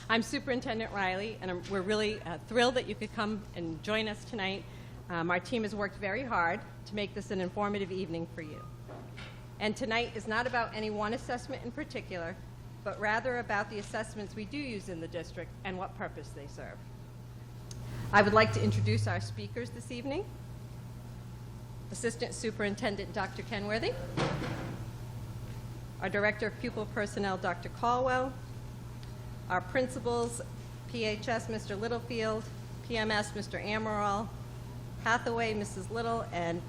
I'm Superintendent Riley, and we're really thrilled that you could come and join us tonight. Our team has worked very hard to make this an informative evening for you. And tonight is not about any one assessment in particular, but rather about the assessments we do use in the district and what purpose they serve. I would like to introduce our speakers this evening. Assistant Superintendent Dr. Kenworthy, our Director of Pupil Personnel, Dr. Caldwell, our principals, PHS, Mr. Littlefield, PMS, Mr. Amaral, Hathaway, Mrs. Little, and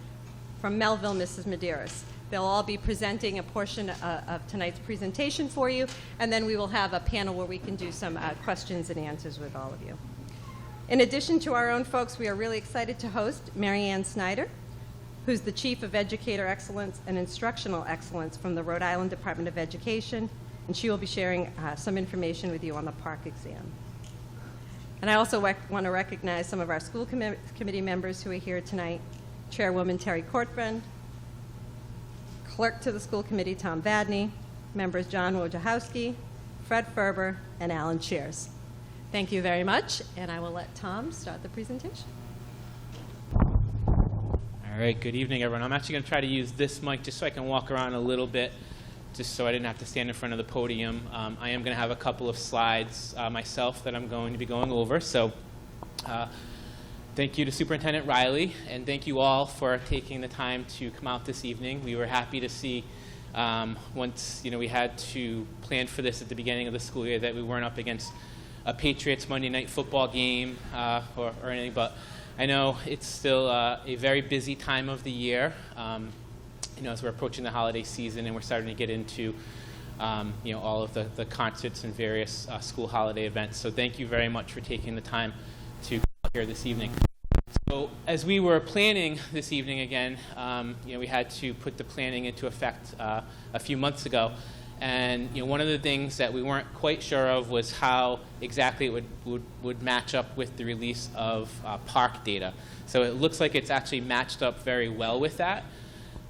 from Melville, Mrs. Medeiros. They'll all be presenting a portion of tonight's presentation for you, and then we will have a panel where we can do some questions and answers with all of you. In addition to our own folks, we are really excited to host Mary Ann Snyder, who's the Chief of Educator Excellence and Instructional Excellence from the Rhode Island Department of Education, and she will be sharing some information with you on the PARCC exam. And I also want to recognize some of our school committee members who are here tonight. Chairwoman Terry Cortbrand, Clerk to the School Committee Tom Vadney, members John Wojciechowski, Fred Ferber, and Alan Shears. Thank you very much, and I will let Tom start the presentation. All right, good evening, everyone. I'm actually going to try to use this mic just so I can walk around a little bit, just so I didn't have to stand in front of the podium. I am going to have a couple of slides myself that I'm going to be going over. So thank you to Superintendent Riley, and thank you all for taking the time to come out this evening. We were happy to see once we had to plan for this at the beginning of the school year that we weren't up against a Patriots Monday night football game or anything, but I know it's still a very busy time of the year, as we're approaching the holiday season and we're starting to get into, all of the concerts and various school holiday events. So thank you very much for taking the time to come here this evening. So as we were planning this evening again, we had to put the planning into effect a few months ago. And one of the things that we weren't quite sure of was how exactly it would match up with the release of PARCC data. So it looks like it's actually matched up very well with that.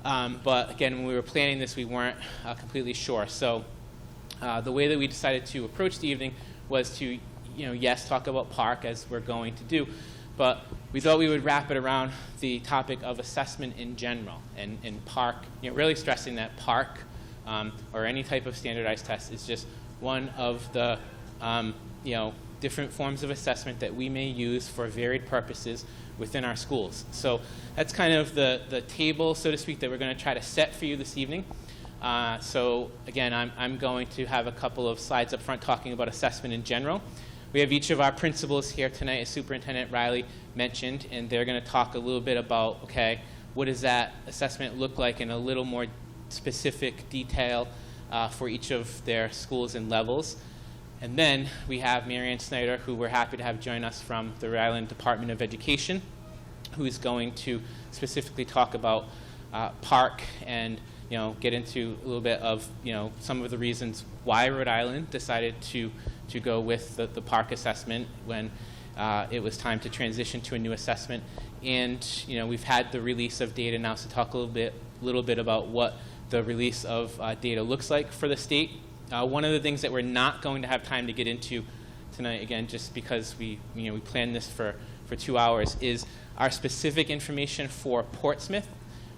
But again, when we were planning this, we weren't completely sure. So the way that we decided to approach the evening was to, yes, talk about PARCC as we're going to do, but we thought we would wrap it around the topic of assessment in general. And PARCC, really stressing that PARCC or any type of standardized test is just one of the different forms of assessment that we may use for varied purposes within our schools. So that's kind of the table, so to speak, that we're going to try to set for you this evening. So again, I'm going to have a couple of slides up front talking about assessment in general. We have each of our principals here tonight, as Superintendent Riley mentioned, and they're going to talk a little bit about, okay, what does that assessment look like in a little more specific detail for each of their schools and levels. And then we have Mary Ann Snyder, who we're happy to have join us from the Rhode Island Department of Education, who is going to specifically talk about PARCC and get into a little bit of some of the reasons why Rhode Island decided to go with the PARCC assessment when it was time to transition to a new assessment. And we've had the release of data now, so talk a little bit about what the release of data looks like for the state. One of the things that we're not going to have time to get into tonight, again, just because we planned this for 2 hours, is our specific information for Portsmouth.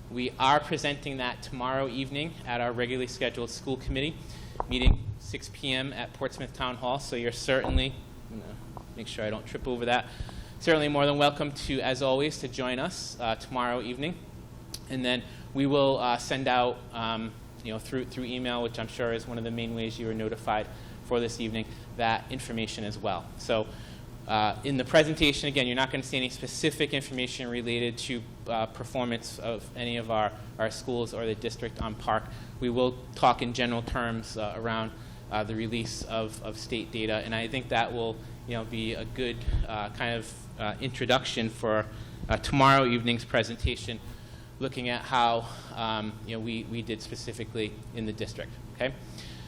We are presenting that tomorrow evening at our regularly scheduled school committee meeting, 6 p.m. at Portsmouth Town Hall. So you're certainly, make sure I don't trip over that, certainly more than welcome to, as always, to join us tomorrow evening. And then we will send out, through email, which I'm sure is one of the main ways you were notified for this evening, that information as well. So in the presentation, again, you're not going to see any specific information related to performance of any of our schools or the district on PARCC. We will talk in general terms around the release of state data, and I think that will be a good kind of introduction for tomorrow evening's presentation, looking at how we did specifically in the district. Okay,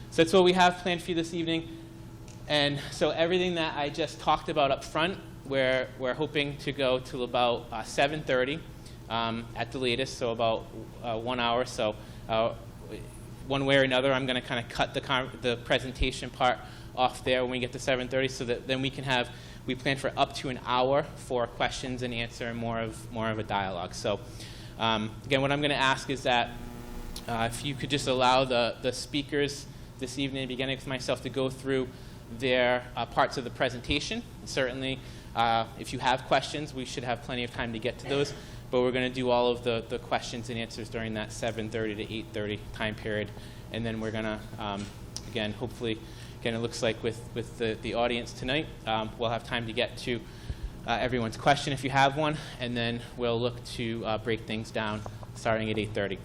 so that's what we have planned for you this evening. And so everything that I just talked about up front, we're hoping to go till about 7:30 at the latest, so about 1 hour. So one way or another, I'm going to kind of cut the presentation part off there when we get to 7:30, so that then we plan for up to an hour for questions and answer and more of a dialogue. So again, what I'm going to ask is that if you could just allow the speakers this evening, beginning with myself, to go through their parts of the presentation. Certainly, if you have questions, we should have plenty of time to get to those, but we're going to do all of the questions and answers during that 7:30 to 8:30 time period, and then we're going to, again, hopefully, again, it looks like with the audience tonight, we'll have time to get to everyone's question if you have one, and then we'll look to break things down starting at 8:30.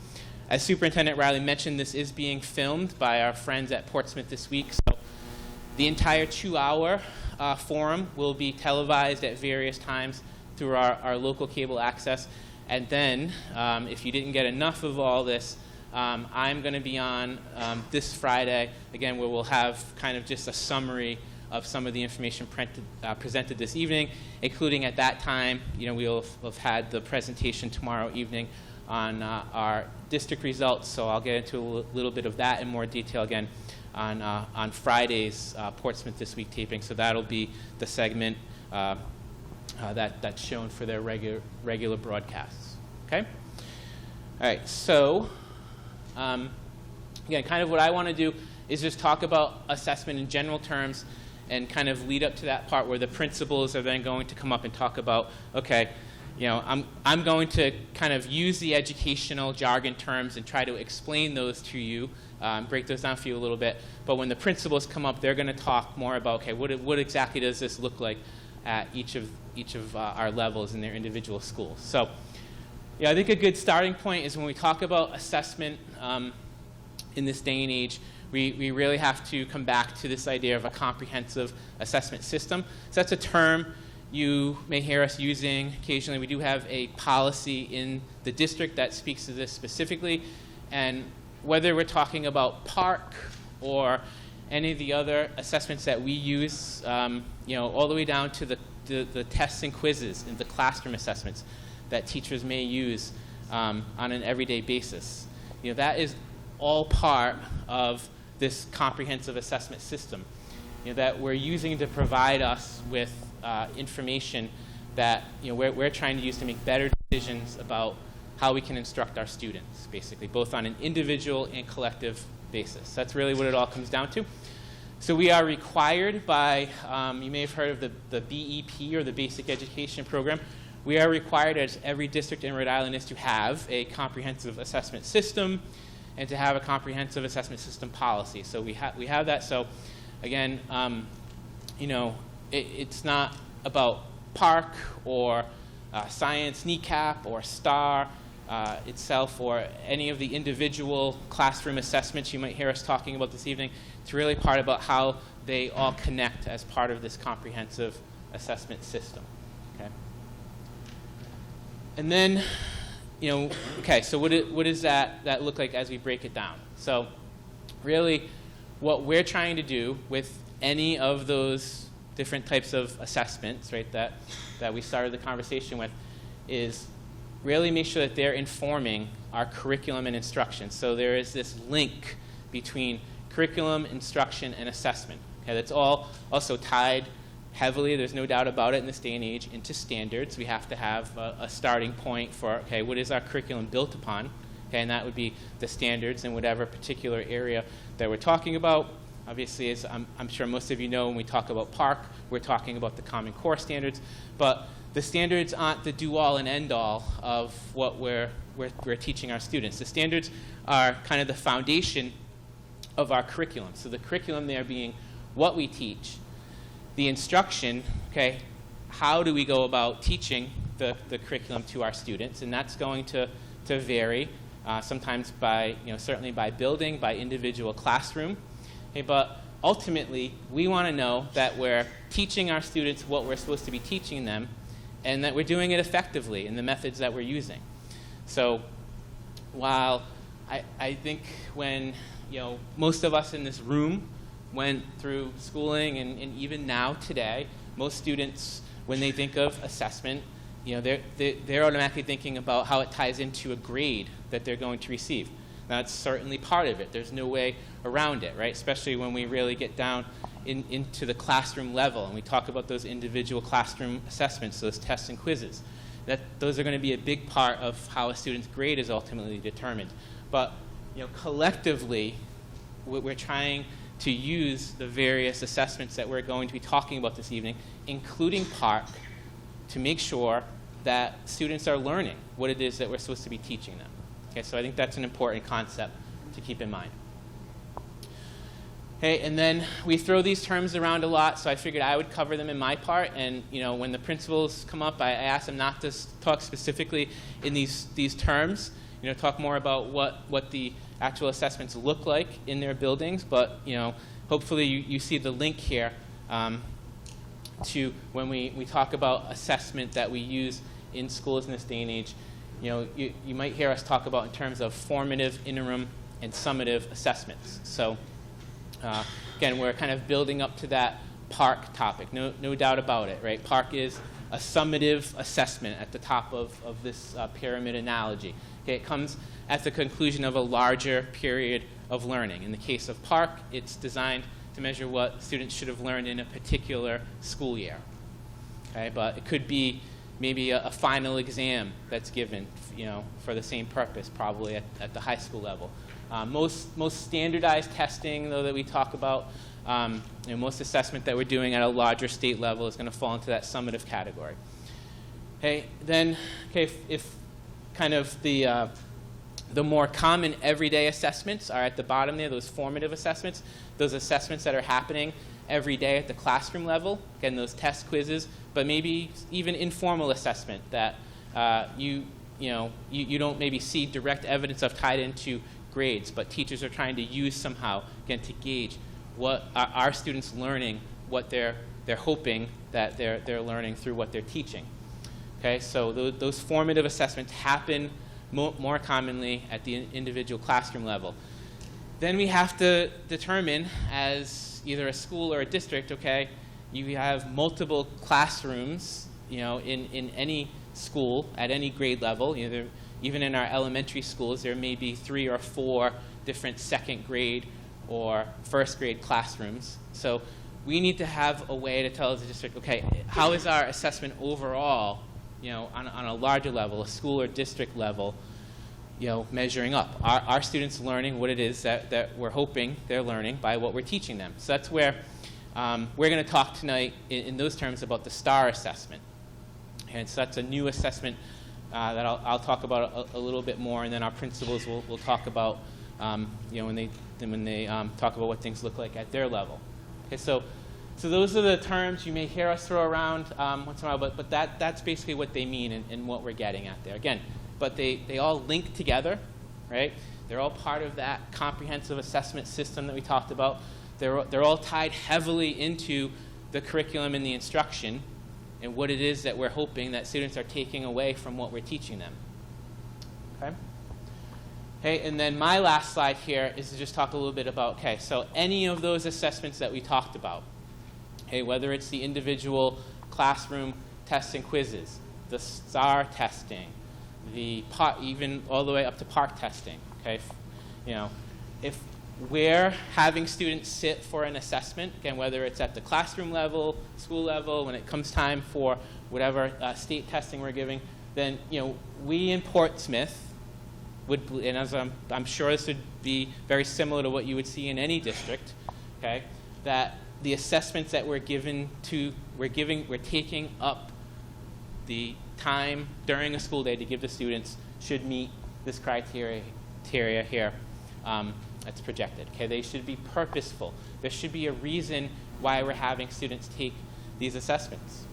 As Superintendent Riley mentioned, this is being filmed by our friends at Portsmouth this week, so the entire 2-hour forum will be televised at various times through our local cable access. And then, if you didn't get enough of all this, I'm going to be on this Friday, again, where we'll have kind of just a summary of some of the information presented this evening, including at that time, we'll have had the presentation tomorrow evening on our district results, so I'll get into a little bit of that in more detail again on Friday's Portsmouth This Week taping. So that'll be the segment that's shown for their regular broadcasts. Okay? All right, so again, kind of what I want to do is just talk about assessment in general terms and kind of lead up to that part where the principals are then going to come up and talk about, okay, I'm going to kind of use the educational jargon terms and try to explain those to you, break those down for you a little bit. But when the principals come up, they're going to talk more about, okay, what exactly does this look like at each of our levels in their individual schools. So, I think a good starting point is when we talk about assessment in this day and age, we really have to come back to this idea of a comprehensive assessment system. So that's a term you may hear us using occasionally. We do have a policy in the district that speaks to this specifically, and whether we're talking about PARC or any of the other assessments that we use, all the way down to the tests and quizzes and the classroom assessments that teachers may use on an everyday basis. That is all part of this comprehensive assessment system that we're using to provide us with information that we're trying to use to make better decisions about how we can instruct our students, basically, both on an individual and collective basis. That's really what it all comes down to. So we are required by, you may have heard of the BEP, or the Basic Education Program. We are required, as every district in Rhode Island is, to have a comprehensive assessment system and to have a comprehensive assessment system policy. So we have that. So again, it's not about PARC or Science, NECAP, or STAR itself, or any of the individual classroom assessments you might hear us talking about this evening. It's really part about how they all connect as part of this comprehensive assessment system. Okay. And then, okay, so what does that look like as we break it down? So really, what we're trying to do with any of those different types of assessments, right, that we started the conversation with, is really make sure that they're informing our curriculum and instruction. So there is this link between curriculum, instruction, and assessment. Okay, that's all also tied heavily, there's no doubt about it in this day and age, into standards. We have to have a starting point for, okay, what is our curriculum built upon? Okay, and that would be the standards in whatever particular area that we're talking about. Obviously, as I'm sure most of you know, when we talk about PARC, we're talking about the Common Core standards. But the standards aren't the do-all and end-all of what we're teaching our students. The standards are kind of the foundation of our curriculum. So the curriculum there being what we teach. The instruction, okay, how do we go about teaching the curriculum to our students? And that's going to vary, sometimes by, certainly by building, by individual classroom. Okay, but ultimately, we want to know that we're teaching our students what we're supposed to be teaching them, and that we're doing it effectively in the methods that we're using. So while I think when most of us in this room went through schooling, and even now today, most students, when they think of assessment, they're automatically thinking about how it ties into a grade that they're going to receive. That's certainly part of it. There's no way around it, right? Especially when we really get down into the classroom level, and we talk about those individual classroom assessments, those tests and quizzes. Those are going to be a big part of how a student's grade is ultimately determined. But collectively, we're trying to use the various assessments that we're going to be talking about this evening, including PARC, to make sure that students are learning what it is that we're supposed to be teaching them. Okay, so I think that's an important concept to keep in mind. Okay, and then we throw these terms around a lot, so I figured I would cover them in my part. And when the principals come up, I ask them not to talk specifically in these terms. Talk more about what the actual assessments look like in their buildings. But hopefully you see the link here to when we talk about assessment that we use in schools in this day and age. You might hear us talk about in terms of formative, interim, and summative assessments. So again, we're kind of building up to that PARC topic, no doubt about it, right? PARC is a summative assessment at the top of this pyramid analogy. Okay, it comes at the conclusion of a larger period of learning. In the case of PARC, it's designed to measure what students should have learned in a particular school year. Okay, but it could be maybe a final exam that's given, for the same purpose, probably at the high school level. Most standardized testing, though, that we talk about, most assessment that we're doing at a larger state level is going to fall into that summative category. Okay, then, if kind of the more common everyday assessments are at the bottom there, those formative assessments, those assessments that are happening every day at the classroom level, again, those test quizzes, but maybe even informal assessment that you don't maybe see direct evidence of tied into grades, but teachers are trying to use somehow, again, to gauge what are students learning, what they're hoping that they're learning through what they're teaching. Okay, so those formative assessments happen more commonly at the individual classroom level. Then we have to determine, as either a school or a district, okay, you have multiple classrooms, in any school at any grade level. Even in our elementary schools, there may be 3 or 4 different second grade or first grade classrooms. So we need to have a way to tell the district, okay, how is our assessment overall, on a larger level, a school or district level, measuring up? Are students learning what it is that we're hoping they're learning by what we're teaching them? So that's where we're going to talk tonight in those terms about the STAR assessment. And so that's a new assessment that I'll talk about a little bit more, and then our principals will talk about when they talk about what things look like at their level. Okay, so those are the terms you may hear us throw around once in a while, but that's basically what they mean and what we're getting at there. Again, but they all link together, right? They're all part of that comprehensive assessment system that we talked about. They're all tied heavily into the curriculum and the instruction and what it is that we're hoping that students are taking away from what we're teaching them. Okay? Okay, and then my last slide here is to just talk a little bit about, so any of those assessments that we talked about, whether it's the individual classroom tests and quizzes, the STAR testing, even all the way up to PARC testing, if we're having students sit for an assessment, again, whether it's at the classroom level, school level, when it comes time for whatever state testing we're giving, then we in Portsmouth would, and as I'm sure this would be very similar to what you would see in any district, that the assessments that we're taking up the time during a school day to give the students should meet this criteria here. That's projected. They should be purposeful. There should be a reason why we're having students take these assessments.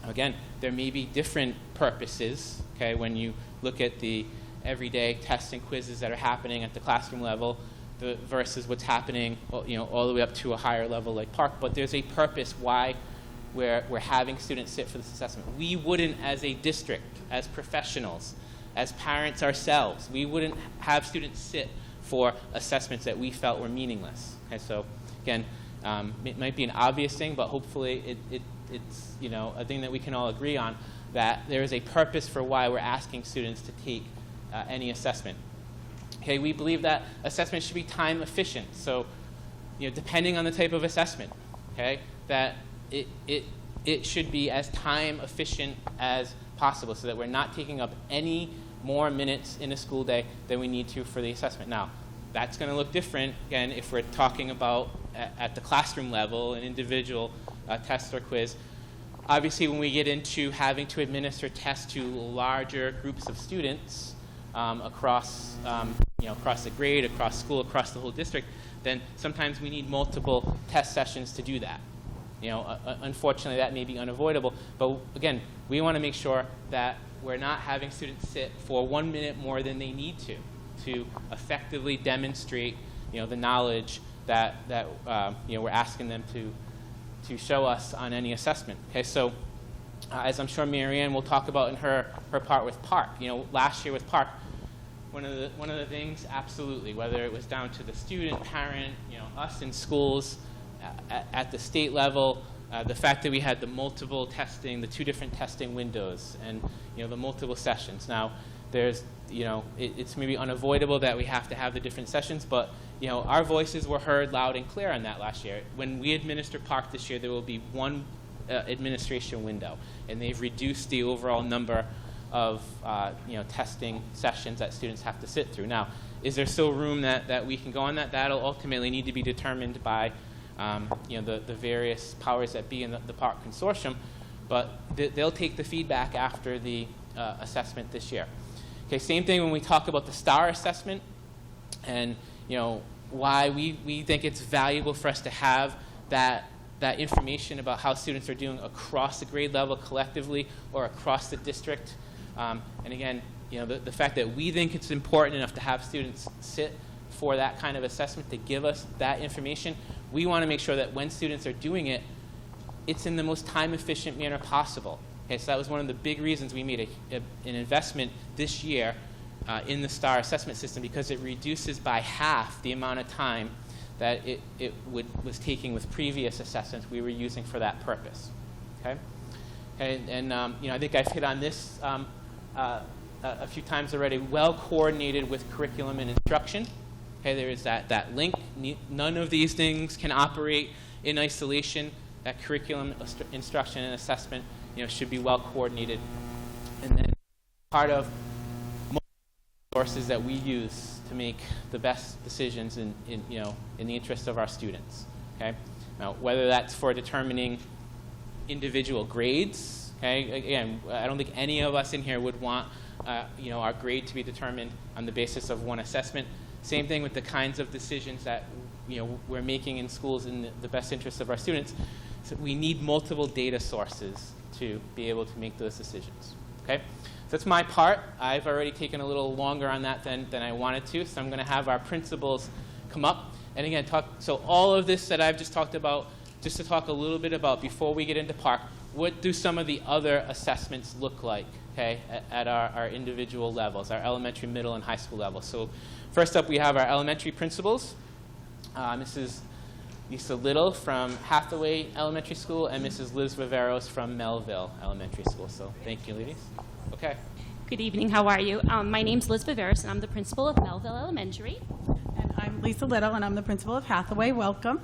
Again, there may be different purposes, when you look at the everyday tests and quizzes that are happening at the classroom level versus what's happening, all the way up to a higher level like PARC. But there's a purpose why we're having students sit for this assessment. We wouldn't, as a district, as professionals, as parents ourselves, we wouldn't have students sit for assessments that we felt were meaningless. So again, it might be an obvious thing, but hopefully it's a thing that we can all agree on, that there is a purpose for why we're asking students to take any assessment. We believe that assessment should be time efficient. So depending on the type of assessment, okay, that it should be as time efficient as possible so that we're not taking up any more minutes in a school day than we need to for the assessment. Now, that's going to look different, again, if we're talking about at the classroom level, an individual test or quiz. Obviously, when we get into having to administer tests to larger groups of students across the grade, across school, across the whole district, then sometimes we need multiple test sessions to do that. Unfortunately, that may be unavoidable. But again, we want to make sure that we're not having students sit for 1 minute more than they need to effectively demonstrate, the knowledge that we're asking them to show us on any assessment. Okay, so as I'm sure Marianne will talk about in her part with Park, last year with Park, one of the things, absolutely, whether it was down to the student, parent, us in schools, at the state level, the fact that we had the multiple testing, the 2 different testing windows, and the multiple sessions. Now, there's it's maybe unavoidable that we have to have the different sessions, but our voices were heard loud and clear on that last year. When we administer Park this year, there will be 1 administration window, and they've reduced the overall number of testing sessions that students have to sit through. Now, is there still room that we can go on that? That'll ultimately need to be determined by the various powers that be in the Park Consortium, but they'll take the feedback after the assessment this year. Okay, same thing when we talk about the STAR assessment, and why we think it's valuable for us to have that information about how students are doing across the grade level collectively or across the district. And again, the fact that we think it's important enough to have students sit for that kind of assessment to give us that information, we want to make sure that when students are doing it, it's in the most time-efficient manner possible. Okay, so that was one of the big reasons we made an investment this year in the STAR assessment system, because it reduces by half the amount of time that it was taking with previous assessments we were using for that purpose. Okay, and I think I've hit on this a few times already. Well coordinated with curriculum and instruction. Okay, there is that link. None of these things can operate in isolation. That curriculum, instruction, and assessment, should be well coordinated. And then part of most sources that we use to make the best decisions in the interest of our students. Okay, now whether that's for determining individual grades. Okay, again, I don't think any of us in here would want our grade to be determined on the basis of 1 assessment. Same thing with the kinds of decisions that we're making in schools in the best interest of our students. So we need multiple data sources to be able to make those decisions. Okay, so that's my part. I've already taken a little longer on that than I wanted to, so I'm going to have our principals come up and again talk. So all of this that I've just talked about, just to talk a little bit about before we get into Park, what do some of the other assessments look like? Okay, at our individual levels, our elementary, middle, and high school levels. So first up, we have our elementary principals. Mrs. Lisa Little from Hathaway Elementary School and Mrs. Liz Viveros from Melville Elementary School. So thank you, ladies. Okay. Good evening. How are you? My name's Liz Viveros, and I'm the principal of Melville Elementary. And I'm Lisa Little, and I'm the principal of Hathaway. Welcome.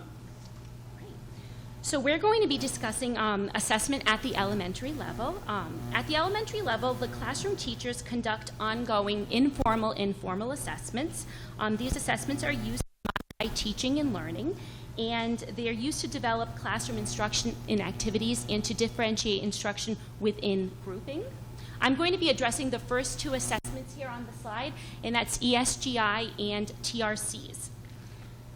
So we're going to be discussing assessment at the elementary level. At the elementary level, the classroom teachers conduct ongoing informal assessments. These assessments are used by teaching and learning, and they are used to develop classroom instruction in activities and to differentiate instruction within grouping. I'm going to be addressing the first 2 assessments here on the slide, and that's ESGI and TRCs.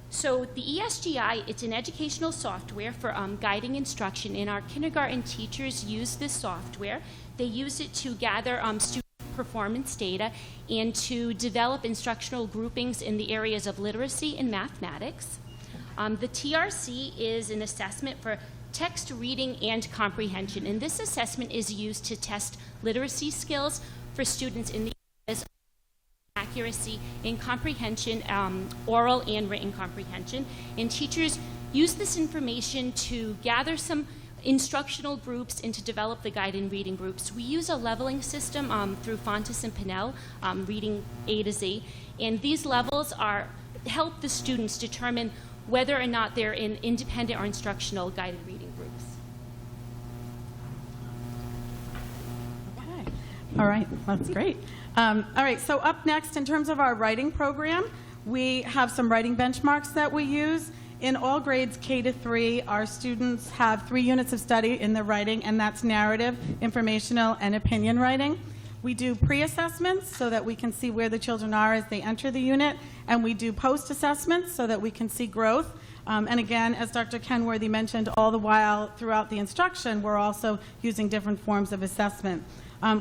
So the ESGI, it's an educational software for guiding instruction, and our kindergarten teachers use this software. They use it to gather student performance data and to develop instructional groupings in the areas of literacy and mathematics. The TRC is an assessment for text reading and comprehension, and this assessment is used to test literacy skills for students in the areas of accuracy in comprehension, oral and written comprehension, and teachers use this information to gather some instructional groups and to develop the guided reading groups. We use a leveling system through Fontes and Pinnell, reading A to Z, and these levels help the students determine whether or not they're in independent or instructional guided reading groups. Okay. All right, that's great. All right, so up next, in terms of our writing program, we have some writing benchmarks that we use. In all grades K to 3, our students have 3 units of study in their writing, and that's narrative, informational, and opinion writing. We do pre-assessments so that we can see where the children are as they enter the unit, and we do post-assessments so that we can see growth. And again, as Dr. Kenworthy mentioned, all the while throughout the instruction, we're also using different forms of assessment.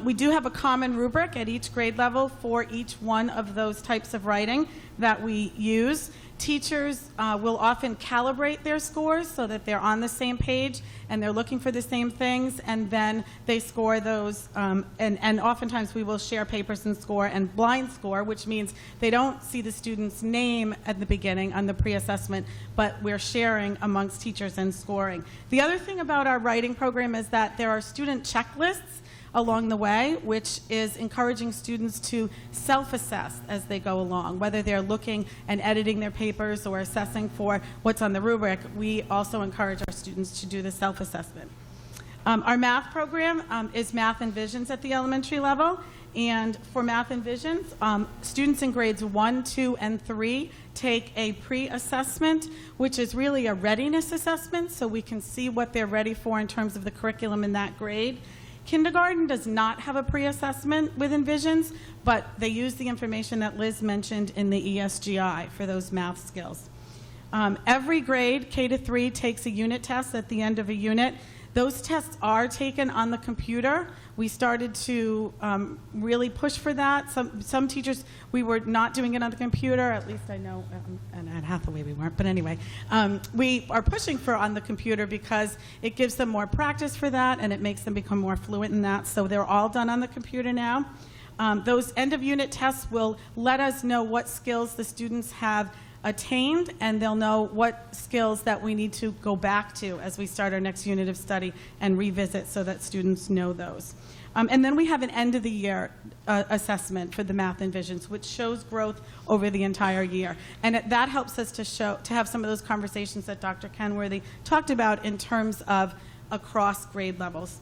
We do have a common rubric at each grade level for each one of those types of writing that we use. Teachers will often calibrate their scores so that they're on the same page and they're looking for the same things, and then they score those. And oftentimes we will share papers and score and blind score, which means they don't see the student's name at the beginning on the pre-assessment, but we're sharing amongst teachers and scoring. The other thing about our writing program is that there are student checklists along the way, which is encouraging students to self-assess as they go along, whether they're looking and editing their papers or assessing for what's on the rubric. We also encourage our students to do the self-assessment. Our math program is Math and Visions at the elementary level, and for Math and Visions, students in grades 1, 2, and 3 take a pre-assessment, which is really a readiness assessment, so we can see what they're ready for in terms of the curriculum in that grade. Kindergarten does not have a pre-assessment with Envisions, but they use the information that Liz mentioned in the ESGI for those math skills. Every grade, K to 3, takes a unit test at the end of a unit. Those tests are taken on the computer. We started to really push for that. Some teachers, we were not doing it on the computer, at least I know, and at Hathaway we weren't, but anyway. We are pushing for on the computer because it gives them more practice for that and it makes them become more fluent in that, so they're all done on the computer now. Those end of unit tests will let us know what skills the students have attained, and they'll know what skills that we need to go back to as we start our next unit of study and revisit so that students know those. And then we have an end of the year assessment for the Math and Visions, which shows growth over the entire year. And that helps us to have some of those conversations that Dr. Kenworthy talked about in terms of across grade levels.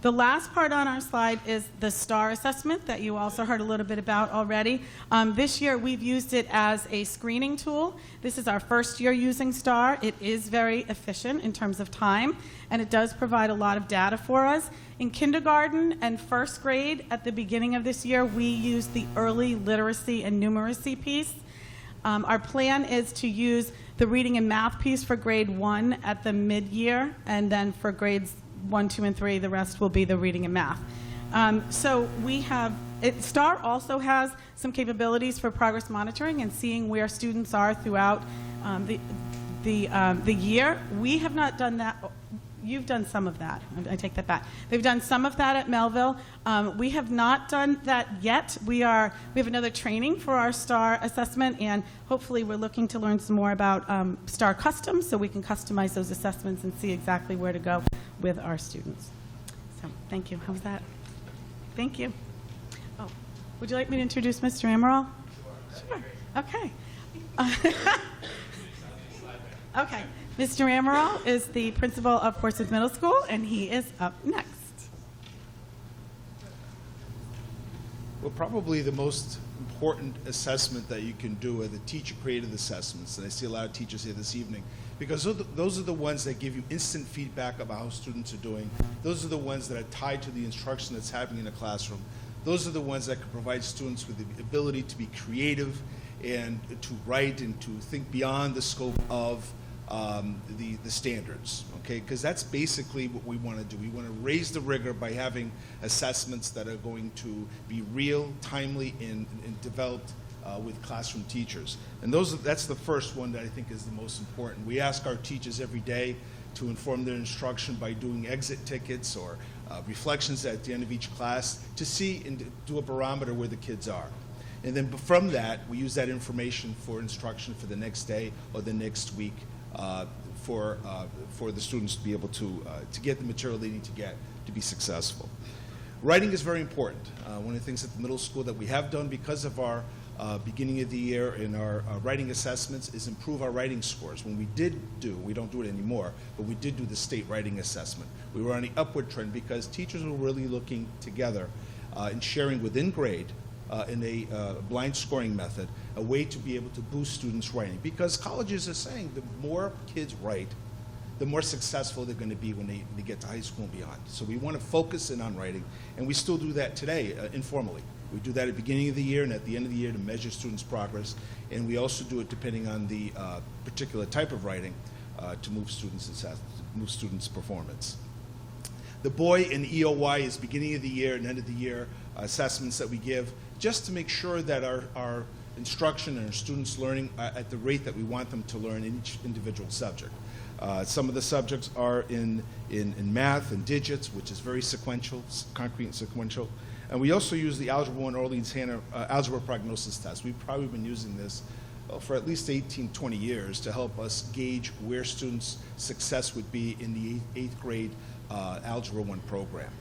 The last part on our slide is the STAR assessment that you also heard a little bit about already. This year we've used it as a screening tool. This is our first year using STAR. It is very efficient in terms of time, and it does provide a lot of data for us. In kindergarten and first grade at the beginning of this year, we used the early literacy and numeracy piece. Our plan is to use the reading and math piece for grade 1 at the mid-year, and then for grades 1, 2, and 3, the rest will be the reading and math. So we have, STAR also has some capabilities for progress monitoring and seeing where students are throughout the year. We have not done that. You've done some of that. I take that back. They've done some of that at Melville. We have not done that yet. We have another training for our STAR assessment, and hopefully we're looking to learn some more about STAR Custom so we can customize those assessments and see exactly where to go with our students. So thank you. How's that? Thank you. Oh, would you like me to introduce Mr. Amaral? Sure. Okay. Okay. Mr. Amaral is the principal of Portsmouth Middle School, and he is up next. Well, probably the most important assessment that you can do are the teacher-created assessments, and I see a lot of teachers here this evening, because those are the ones that give you instant feedback about how students are doing. Those are the ones that are tied to the instruction that's happening in the classroom. Those are the ones that can provide students with the ability to be creative and to write and to think beyond the scope of the standards, okay? Because that's basically what we want to do. We want to raise the rigor by having assessments that are going to be real, timely, and developed with classroom teachers. And that's the first one that I think is the most important. We ask our teachers every day to inform their instruction by doing exit tickets or reflections at the end of each class to see and do a barometer where the kids are. And then from that, we use that information for instruction for the next day or the next week for the students to be able to get the material they need to get to be successful. Writing is very important. One of the things at the middle school that we have done because of our beginning of the year in our writing assessments is improve our writing scores. When we don't do it anymore, but we did do the state writing assessment. We were on the upward trend because teachers were really looking together and sharing within grade in a blind scoring method, a way to be able to boost students' writing. Because colleges are saying the more kids write, the more successful they're going to be when they get to high school and beyond. So we want to focus in on writing, and we still do that today informally. We do that at the beginning of the year and at the end of the year to measure students' progress, and we also do it depending on the particular type of writing to move students' performance. The BOY and EOY is beginning of the year and end of the year assessments that we give just to make sure that our instruction and our students learning at the rate that we want them to learn in each individual subject. Some of the subjects are in math and digits, which is very sequential, concrete and sequential. And we also use the Algebra 1 Orleans-Hannah Algebra Prognosis Test. We've probably been using this for at least 18, 20 years to help us gauge where students' success would be in the 8th grade Algebra 1 program.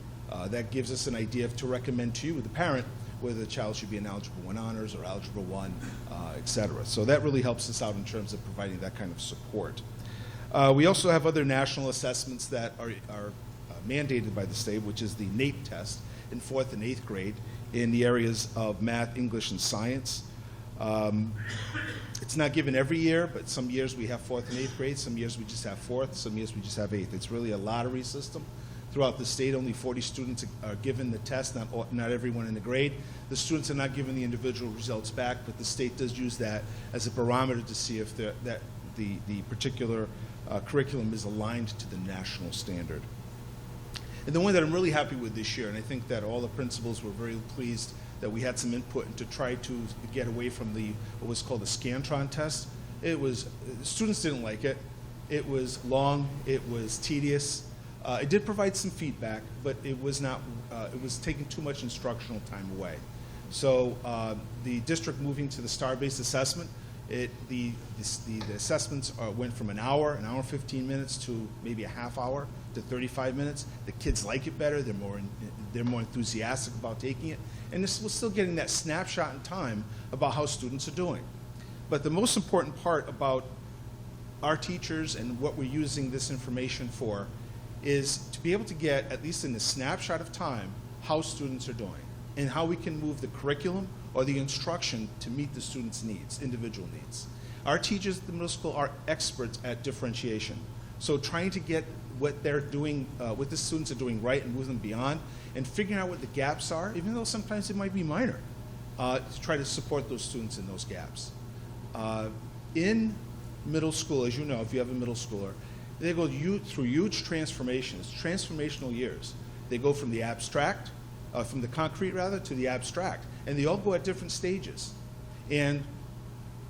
That gives us an idea to recommend to you, the parent, whether the child should be in Algebra 1 Honors or Algebra 1, et cetera. So that really helps us out in terms of providing that kind of support. We also have other national assessments that are mandated by the state, which is the NAEP test in 4th and 8th grade in the areas of math, English, and science. It's not given every year, but some years we have 4th and 8th grade, some years we just have 4th, some years we just have 8th. It's really a lottery system. Throughout the state, only 40 students are given the test, not everyone in the grade. The students are not given the individual results back, but the state does use that as a barometer to see if the particular curriculum is aligned to the national standard. And the one that I'm really happy with this year, and I think that all the principals were very pleased that we had some input to try to get away from what was called the Scantron test. Students didn't like it. It was long, it was tedious. It did provide some feedback, but it was taking too much instructional time away. So the district moving to the star-based assessment, the assessments went from an hour and 15 minutes to maybe a half hour to 35 minutes. The kids like it better. They're more enthusiastic about taking it. And we're still getting that snapshot in time about how students are doing. But the most important part about our teachers and what we're using this information for is to be able to get, at least in the snapshot of time, how students are doing and how we can move the curriculum or the instruction to meet the students' needs, individual needs. Our teachers at the middle school are experts at differentiation. So trying to get what they're doing, what the students are doing right and move them beyond, and figuring out what the gaps are, even though sometimes it might be minor, to try to support those students in those gaps. In middle school, as you know, if you have a middle schooler, they go through huge transformations, transformational years. They go from the concrete rather, to the abstract. And they all go at different stages. And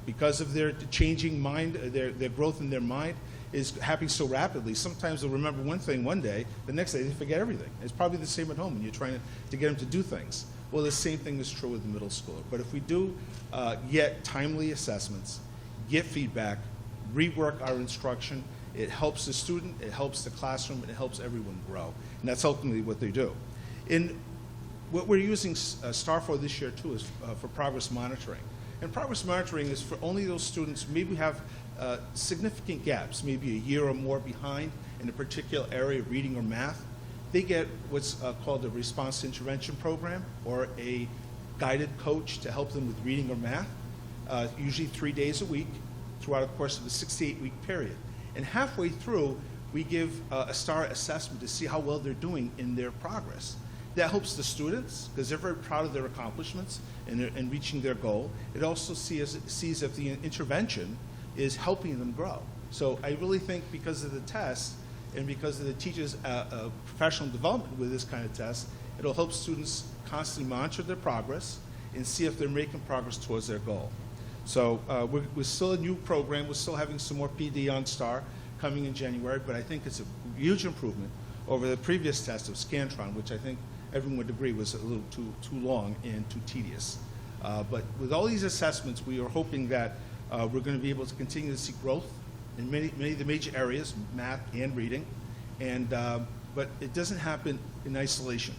because of their changing mind, their growth in their mind is happening so rapidly, sometimes they'll remember one thing one day, the next day they forget everything. It's probably the same at home when you're trying to get them to do things. Well, the same thing is true with the middle schooler. But if we do get timely assessments, get feedback, rework our instruction, it helps the student, it helps the classroom, and it helps everyone grow. And that's ultimately what they do. What we're using STAR for this year, too, is for progress monitoring. And progress monitoring is for only those students who maybe have significant gaps, maybe a year or more behind in a particular area of reading or math. They get what's called a response intervention program or a guided coach to help them with reading or math, usually 3 days a week throughout the course of a 6 to 8 week period. And halfway through, we give a STAR assessment to see how well they're doing in their progress. That helps the students because they're very proud of their accomplishments and reaching their goal. It also sees if the intervention is helping them grow. So I really think because of the test and because of the teachers' professional development with this kind of test, it'll help students constantly monitor their progress and see if they're making progress towards their goal. So we're still a new program. We're still having some more PD on STAR coming in January, but I think it's a huge improvement over the previous test of Scantron, which I think everyone would agree was a little too long and too tedious. But with all these assessments, we are hoping that we're going to be able to continue to see growth in many of the major areas, math and reading, but it doesn't happen in isolation.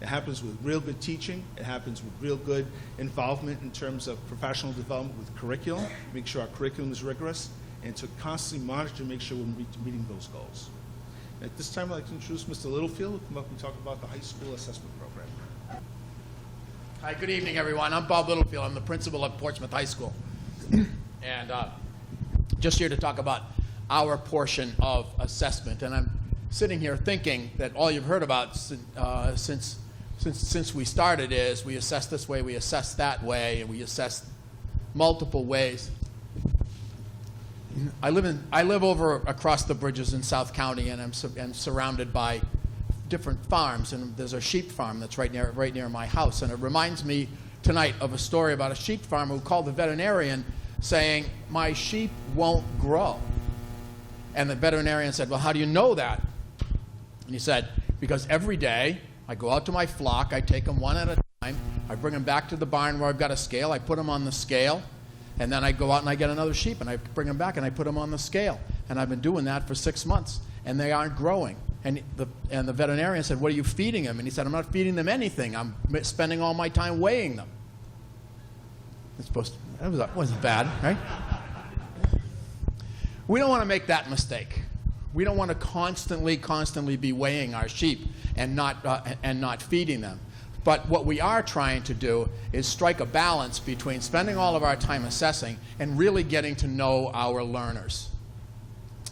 It happens with real good teaching. It happens with real good involvement in terms of professional development with curriculum, make sure our curriculum is rigorous, and to constantly monitor to make sure we're meeting those goals. At this time, I'd like to introduce Mr. Littlefield, who will come up and talk about the high school assessment program. Hi, good evening, everyone. I'm Bob Littlefield. I'm the principal of Portsmouth High School. And just here to talk about our portion of assessment. And I'm sitting here thinking that all you've heard about since we started is we assess this way, we assess that way, and we assess multiple ways. I live over across the bridges in South County, and I'm surrounded by different farms, and there's a sheep farm that's right near my house. And it reminds me tonight of a story about a sheep farmer who called the veterinarian saying, "My sheep won't grow." And the veterinarian said, "Well, how do you know that?" And he said, "Because every day I go out to my flock, I take them one at a time, I bring them back to the barn where I've got a scale, I put them on the scale, and then I go out and I get another sheep and I bring them back and I put them on the scale. And I've been doing that for 6 months, and they aren't growing." And the veterinarian said, "What are you feeding them?" And he said, "I'm not feeding them anything. I'm spending all my time weighing them." That wasn't bad, right? We don't want to make that mistake. We don't want to constantly be weighing our sheep and not feeding them. But what we are trying to do is strike a balance between spending all of our time assessing and really getting to know our learners,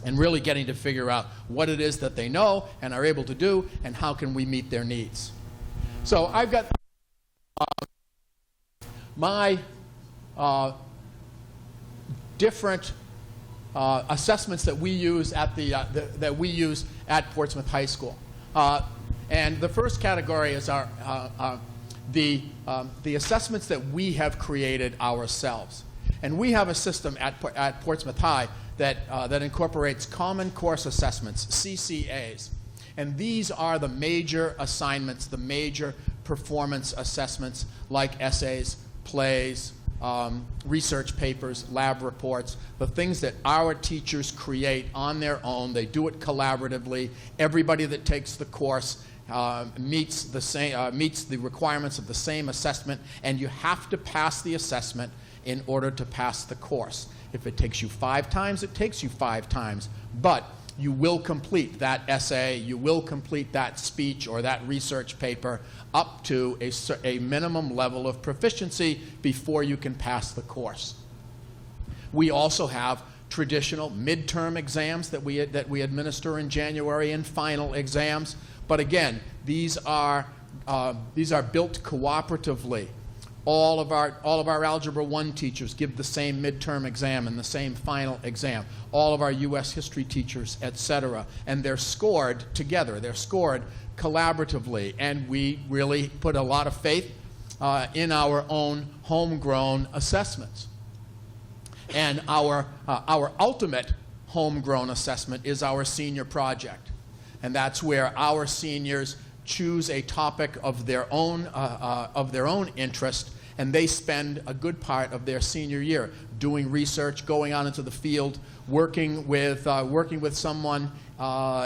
and really getting to figure out what it is that they know and are able to do, and how can we meet their needs. So I've got my different assessments that we use at Portsmouth High School. And the first category is the assessments that we have created ourselves. And we have a system at Portsmouth High that incorporates Common Course Assessments, CCAs. And these are the major assignments, the major performance assessments, like essays, plays, research papers, lab reports, the things that our teachers create on their own. They do it collaboratively. Everybody that takes the course meets the requirements of the same assessment, and you have to pass the assessment in order to pass the course. If it takes you 5 times, it takes you 5 times, but you will complete that essay, you will complete that speech or that research paper up to a minimum level of proficiency before you can pass the course. We also have traditional midterm exams that we administer in January, and final exams. But again, these are built cooperatively. All of our Algebra 1 teachers give the same midterm exam and the same final exam. All of our U.S. history teachers, etc. And they're scored together. They're scored collaboratively. And we really put a lot of faith in our own homegrown assessments. And our ultimate homegrown assessment is our senior project. And that's where our seniors choose a topic of their own interest, and they spend a good part of their senior year doing research, going out into the field, working with someone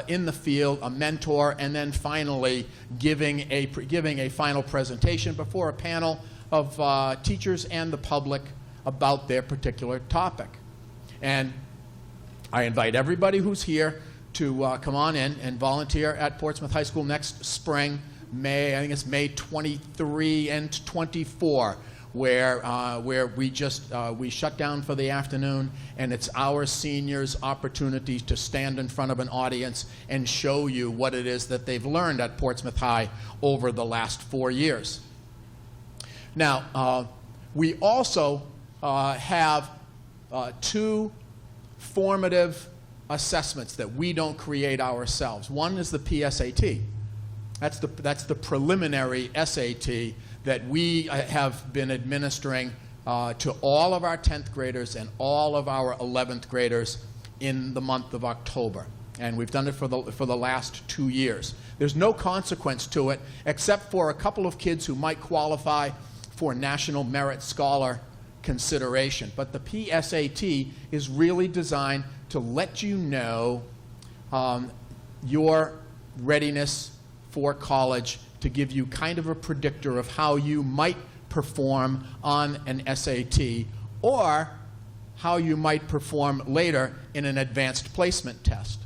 in the field, a mentor, and then finally giving a final presentation before a panel of teachers and the public about their particular topic. And I invite everybody who's here to come on in and volunteer at Portsmouth High School next spring, I think it's May 23 and 24, where we shut down for the afternoon, and it's our seniors' opportunity to stand in front of an audience and show you what it is that they've learned at Portsmouth High over the last 4 years. Now, we also have 2 formative assessments that we don't create ourselves. One is the PSAT. That's the preliminary SAT that we have been administering to all of our 10th graders and all of our 11th graders in the month of October. And we've done it for the last 2 years. There's no consequence to it except for a couple of kids who might qualify for National Merit Scholar consideration. But the PSAT is really designed to let you know your readiness for college to give you kind of a predictor of how you might perform on an SAT or how you might perform later in an advanced placement test.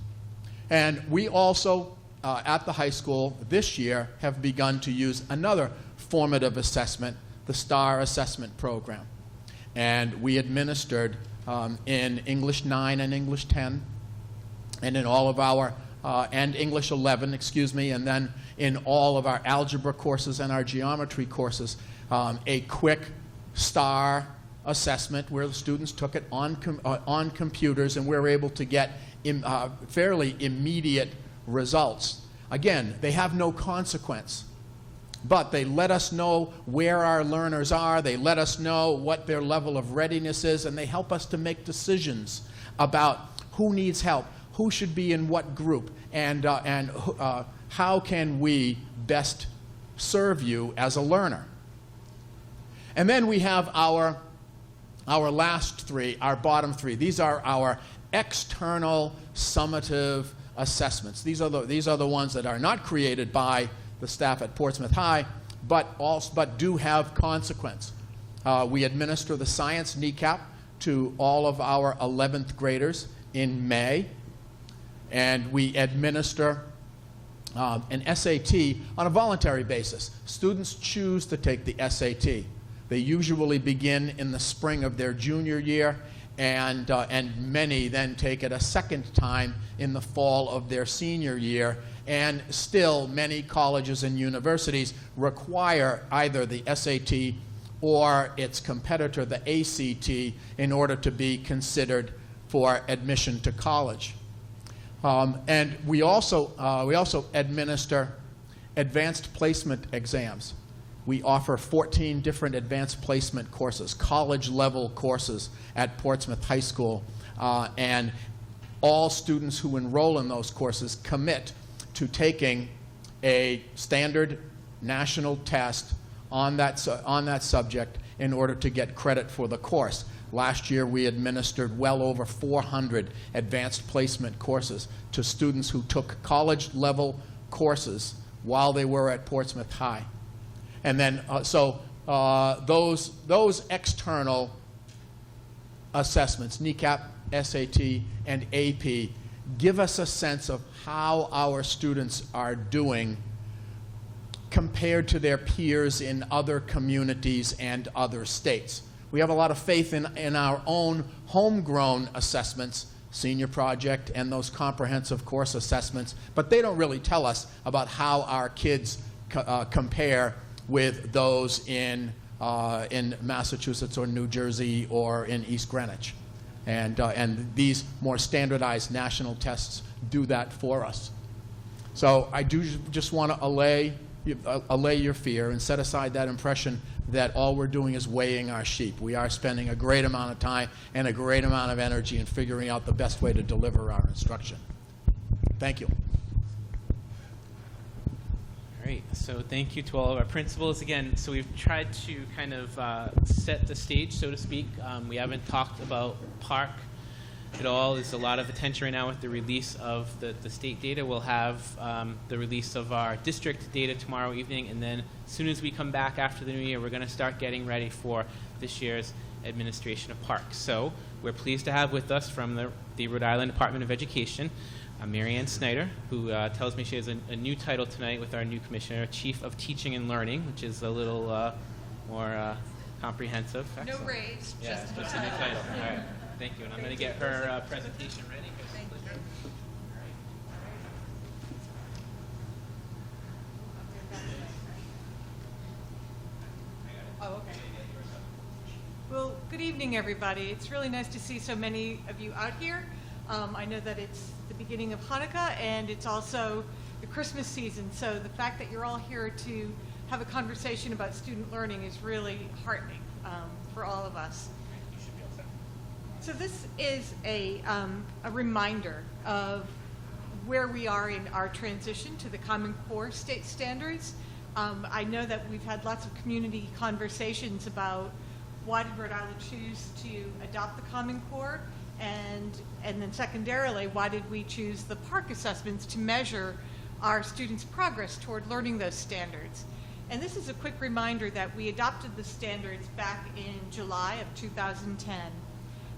And we also, at the high school this year, have begun to use another formative assessment, the STAR assessment program. And we administered in English 9 and English 10, and in all of our, and English 11, excuse me, and then in all of our algebra courses and our geometry courses, a quick STAR assessment where the students took it on computers, and we were able to get fairly immediate results. Again, they have no consequence, but they let us know where our learners are, they let us know what their level of readiness is, and they help us to make decisions about who needs help, who should be in what group, and how can we best serve you as a learner. And then we have our last three, our bottom three. These are our external summative assessments. These are the ones that are not created by the staff at Portsmouth High, but do have consequence. We administer the science kneecap to all of our 11th graders in May, and we administer an SAT on a voluntary basis. Students choose to take the SAT. They usually begin in the spring of their junior year, and many then take it a second time in the fall of their senior year. And still, many colleges and universities require either the SAT or its competitor, the ACT, in order to be considered for admission to college. And we also administer advanced placement exams. We offer 14 different advanced placement courses, college-level courses at Portsmouth High School, and all students who enroll in those courses commit to taking a standard national test on that subject in order to get credit for the course. Last year, we administered well over 400 advanced placement courses to students who took college-level courses while they were at Portsmouth High. And then, those external assessments, kneecap, SAT, and AP, give us a sense of how our students are doing compared to their peers in other communities and other states. We have a lot of faith in our own homegrown assessments, senior project and those comprehensive course assessments, but they don't really tell us about how our kids compare with those in Massachusetts or New Jersey or in East Greenwich. And these more standardized national tests do that for us. So I do just want to allay your fear and set aside that impression that all we're doing is weighing our sheep. We are spending a great amount of time and a great amount of energy in figuring out the best way to deliver our instruction. Thank you. All right, so thank you to all of our principals. Again, so we've tried to kind of set the stage, so to speak. We haven't talked about Park at all. There's a lot of attention right now with the release of the state data. We'll have the release of our district data tomorrow evening, and then as soon as we come back after the new year, we're going to start getting ready for this year's administration of Park. So we're pleased to have with us from the Rhode Island Department of Education, Mary Ann Snyder, who tells me she has a new title tonight with our new commissioner, Chief of Teaching and Learning, which is a little more comprehensive. No raise, Yeah, just a new title. All right, thank you. And I'm going to get her presentation ready. Oh, okay. Well, good evening, everybody. It's really nice to see so many of you out here. I know that it's the beginning of Hanukkah, and it's also the Christmas season, so the fact that you're all here to have a conversation about student learning is really heartening for all of us. So this is a reminder of where we are in our transition to the Common Core state standards. I know that we've had lots of community conversations about why did Rhode Island choose to adopt the Common Core, and then secondarily, why did we choose the Park assessments to measure our students' progress toward learning those standards. And this is a quick reminder that we adopted the standards back in July of 2010,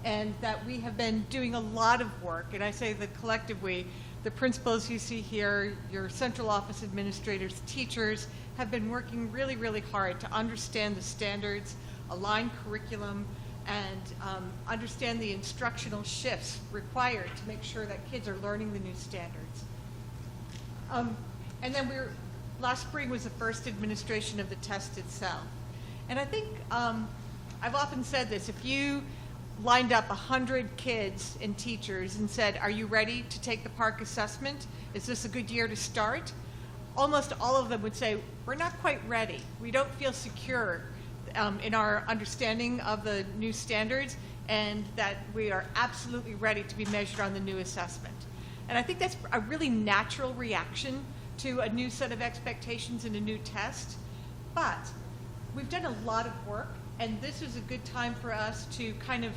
and that we have been doing a lot of work, and I say the collective we, the principals you see here, your central office administrators, teachers, have been working really, really hard to understand the standards, align curriculum, and understand the instructional shifts required to make sure that kids are learning the new standards. And then last spring was the first administration of the test itself. And I think, I've often said this, if you lined up 100 kids and teachers and said, are you ready to take the PARCC assessment? Is this a good year to start? Almost all of them would say, we're not quite ready. We don't feel secure in our understanding of the new standards, and that we are absolutely ready to be measured on the new assessment. And I think that's a really natural reaction to a new set of expectations and a new test. But we've done a lot of work, and this is a good time for us to kind of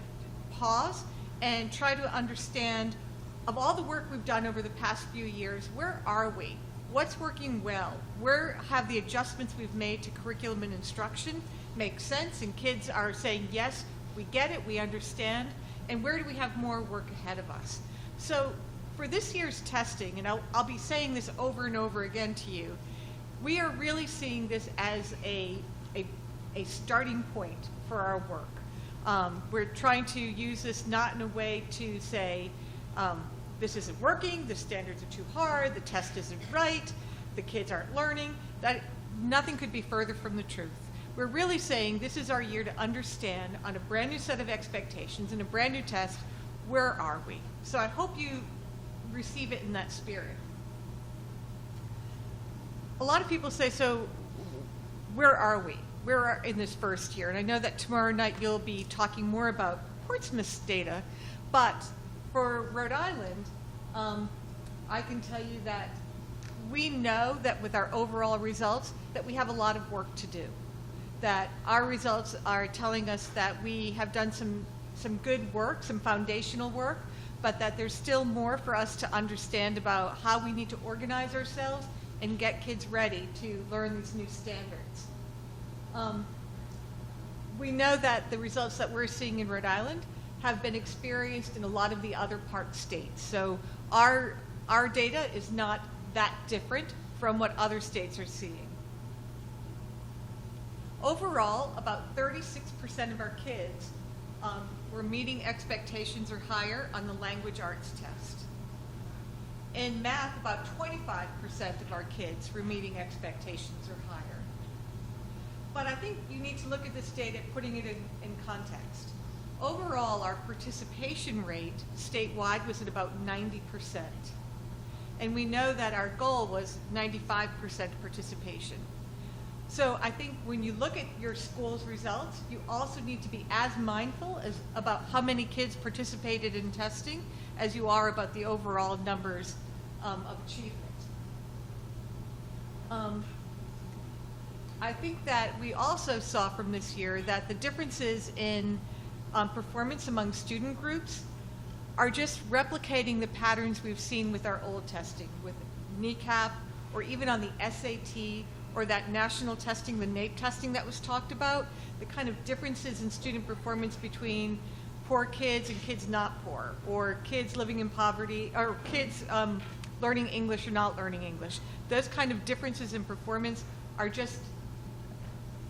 pause and try to understand, of all the work we've done over the past few years, where are we? What's working well? Where have the adjustments we've made to curriculum and instruction make sense, and kids are saying, yes, we get it, we understand, and where do we have more work ahead of us? So for this year's testing, and I'll be saying this over and over again to you, we are really seeing this as a starting point for our work. We're trying to use this not in a way to say, this isn't working, the standards are too hard, the test isn't right, the kids aren't learning. That nothing could be further from the truth. We're really saying this is our year to understand, on a brand new set of expectations and a brand new test, where are we? So I hope you receive it in that spirit. A lot of people say, so where are we? Where are in this first year? And I know that tomorrow night you'll be talking more about Portsmouth's data, but for Rhode Island, I can tell you that we know that with our overall results that we have a lot of work to do. That our results are telling us that we have done some good work, some foundational work, but that there's still more for us to understand about how we need to organize ourselves and get kids ready to learn these new standards. We know that the results that we're seeing in Rhode Island have been experienced in a lot of the other PARCC states. So our data is not that different from what other states are seeing. Overall, about 36% of our kids were meeting expectations or higher on the language arts test. In math, about 25% of our kids were meeting expectations or higher. But I think you need to look at this data, putting it in context. Overall, our participation rate statewide was at about 90%. And we know that our goal was 95% participation. So I think when you look at your school's results, you also need to be as mindful about how many kids participated in testing as you are about the overall numbers of achievement. I think that we also saw from this year that the differences in performance among student groups are just replicating the patterns we've seen with our old testing, with NECAP, or even on the SAT, or that national testing, the NAEP testing that was talked about, the kind of differences in student performance between poor kids and kids not poor, or kids living in poverty, or kids learning English or not learning English. Those kind of differences in performance are just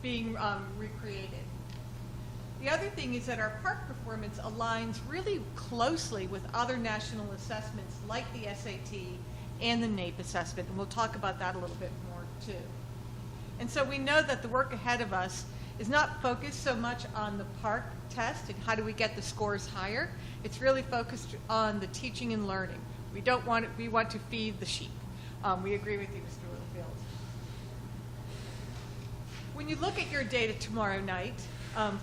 being recreated. The other thing is that our PARCC performance aligns really closely with other national assessments like the SAT and the NAEP assessment, and we'll talk about that a little bit more too. And so we know that the work ahead of us is not focused so much on the PARCC test and how do we get the scores higher. It's really focused on the teaching and learning. We want to feed the sheep. We agree with you, Mr. Littlefield. When you look at your data tomorrow night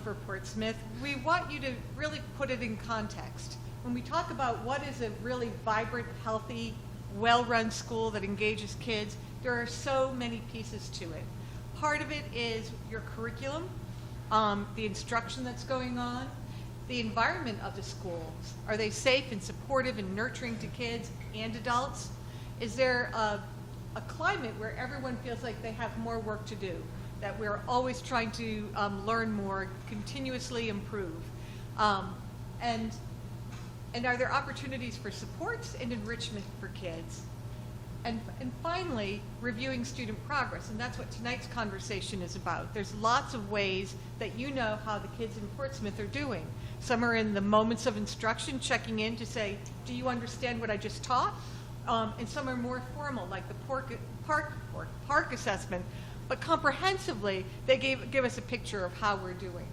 for Portsmouth, we want you to really put it in context. When we talk about what is a really vibrant, healthy, well-run school that engages kids, there are so many pieces to it. Part of it is your curriculum, the instruction that's going on, the environment of the schools. Are they safe and supportive and nurturing to kids and adults? Is there a climate where everyone feels like they have more work to do, that we're always trying to learn more, continuously improve. And are there opportunities for supports and enrichment for kids? And finally, reviewing student progress, and that's what tonight's conversation is about. There's lots of ways that you know how the kids in Portsmouth are doing. Some are in the moments of instruction, checking in to say, do you understand what I just taught? And some are more formal, like the park assessment, but comprehensively, they give us a picture of how we're doing.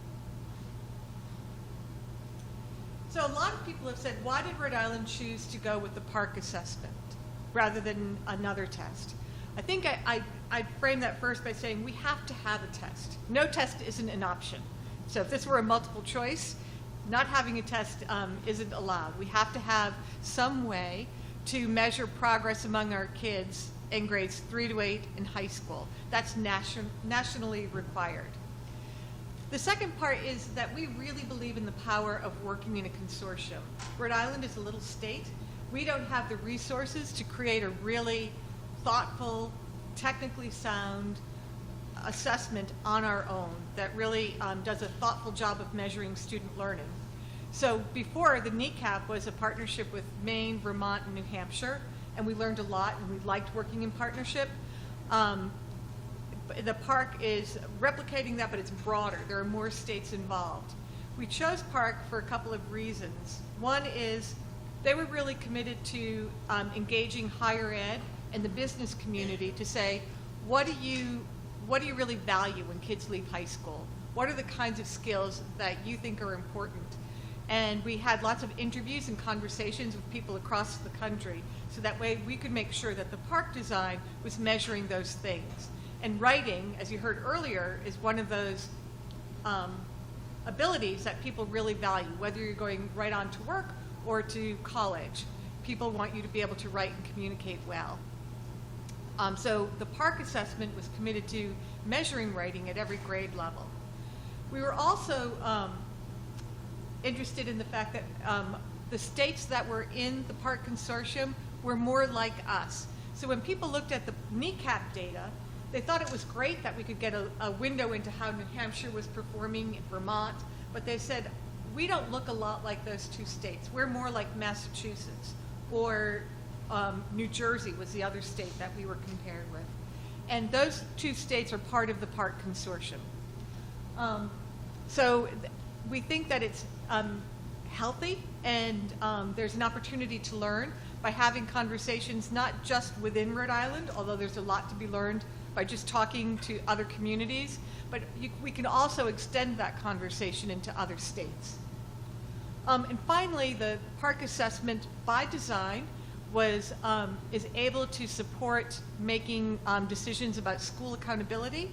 So a lot of people have said, why did Rhode Island choose to go with the park assessment rather than another test? I think I'd frame that first by saying we have to have a test. No test isn't an option. So if this were a multiple choice, not having a test isn't allowed. We have to have some way to measure progress among our kids in grades 3 to 8 in high school. That's nationally required. The second part is that we really believe in the power of working in a consortium. Rhode Island is a little state. We don't have the resources to create a really thoughtful, technically sound assessment on our own that really does a thoughtful job of measuring student learning. So before, the NECAP was a partnership with Maine, Vermont, and New Hampshire, and we learned a lot, and we liked working in partnership. The park is replicating that, but it's broader. There are more states involved. We chose park for a couple of reasons. One is they were really committed to engaging higher ed and the business community to say, what do you really value when kids leave high school? What are the kinds of skills that you think are important? And we had lots of interviews and conversations with people across the country, so that way we could make sure that the park design was measuring those things. And writing, as you heard earlier, is one of those abilities that people really value, whether you're going right on to work or to college. People want you to be able to write and communicate well. So the park assessment was committed to measuring writing at every grade level. We were also interested in the fact that the states that were in the park consortium were more like us. So when people looked at the NECAP data, they thought it was great that we could get a window into how New Hampshire was performing in Vermont, but they said, we don't look a lot like those two states. We're more like Massachusetts, or New Jersey was the other state that we were compared with. And those two states are part of the park consortium. So we think that it's healthy, and there's an opportunity to learn by having conversations not just within Rhode Island, although there's a lot to be learned by just talking to other communities, but we can also extend that conversation into other states. And finally, the park assessment by design is able to support making decisions about school accountability.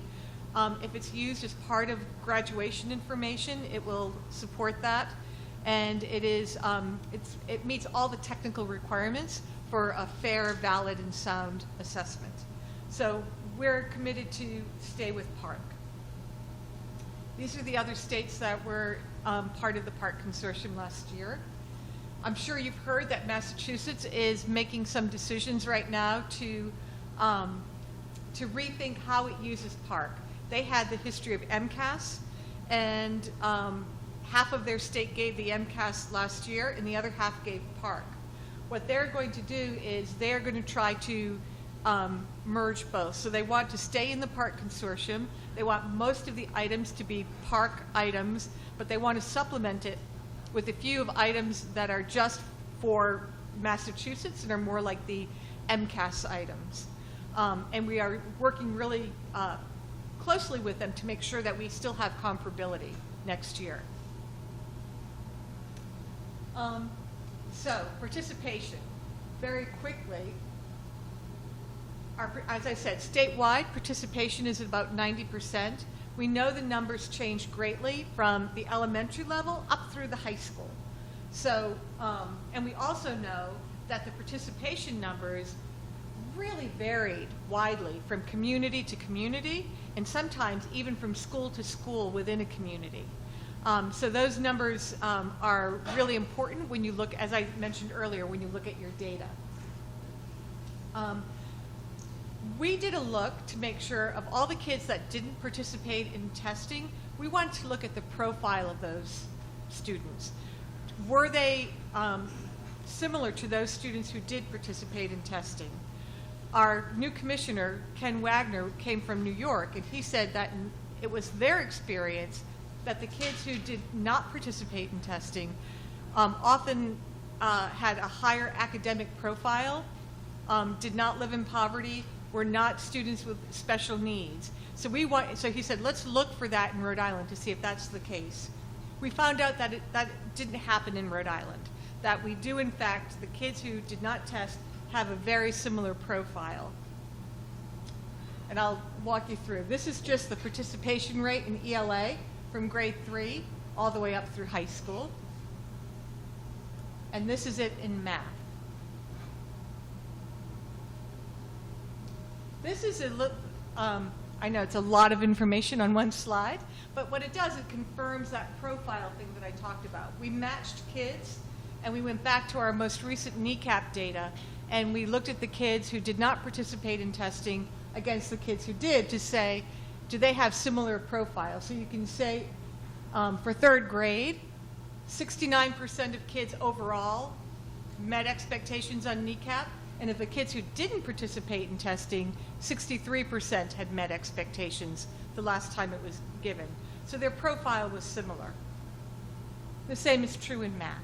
If it's used as part of graduation information, it will support that. And it meets all the technical requirements for a fair, valid, and sound assessment. So we're committed to stay with park. These are the other states that were part of the park consortium last year. I'm sure you've heard that Massachusetts is making some decisions right now to rethink how it uses park. They had the history of MCAS, and half of their state gave the MCAS last year, and the other half gave park. What they're going to do is they're going to try to merge both. So they want to stay in the park consortium. They want most of the items to be park items, but they want to supplement it with a few of items that are just for Massachusetts and are more like the MCAS items. And we are working really closely with them to make sure that we still have comparability next year. So participation, very quickly. As I said, statewide participation is at about 90%. We know the numbers change greatly from the elementary level up through the high school. So, and we also know that the participation numbers really varied widely from community to community, and sometimes even from school to school within a community. So those numbers are really important when you look, as I mentioned earlier, when you look at your data. we did a look to make sure of all the kids that didn't participate in testing, we wanted to look at the profile of those students. Were they similar to those students who did participate in testing? Our new commissioner, Ken Wagner, came from New York, and he said that it was their experience that the kids who did not participate in testing often had a higher academic profile, did not live in poverty, were not students with special needs. So he said, let's look for that in Rhode Island to see if that's the case. We found out that that didn't happen in Rhode Island, that we do, in fact, the kids who did not test have a very similar profile. And I'll walk you through. This is just the participation rate in ELA from grade 3 all the way up through high school. And this is it in math. This is I know it's a lot of information on one slide, but what it does, it confirms that profile thing that I talked about. We matched kids, and we went back to our most recent NECAP data, and we looked at the kids who did not participate in testing against the kids who did to say, do they have similar profiles? So you can say for third grade, 69% of kids overall met expectations on NECAP, and of the kids who didn't participate in testing, 63% had met expectations the last time it was given. So their profile was similar. The same is true in math.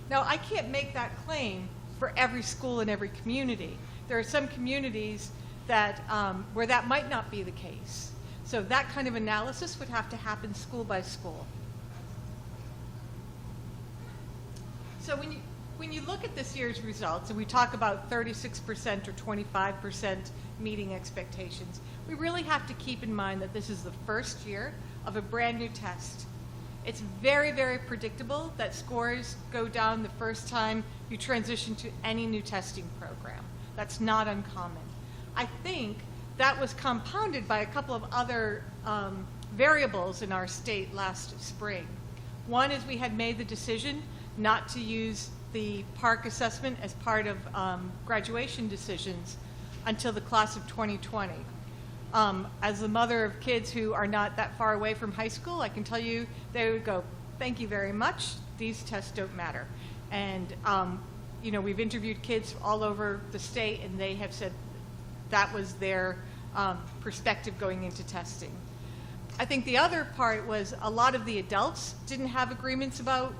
Now, I can't make that claim for every school in every community. There are some communities that, where that might not be the case. So that kind of analysis would have to happen school by school. So when you look at this year's results, and we talk about 36% or 25% meeting expectations, we really have to keep in mind that this is the first year of a brand new test. It's very, very predictable that scores go down the first time you transition to any new testing program. That's not uncommon. I think that was compounded by a couple of other variables in our state last spring. One is we had made the decision not to use the PARCC assessment as part of graduation decisions until the class of 2020. As the mother of kids who are not that far away from high school, I can tell you they would go, thank you very much, these tests don't matter. And you know, we've interviewed kids all over the state, and they have said that was their perspective going into testing. I think the other part was a lot of the adults didn't have agreements about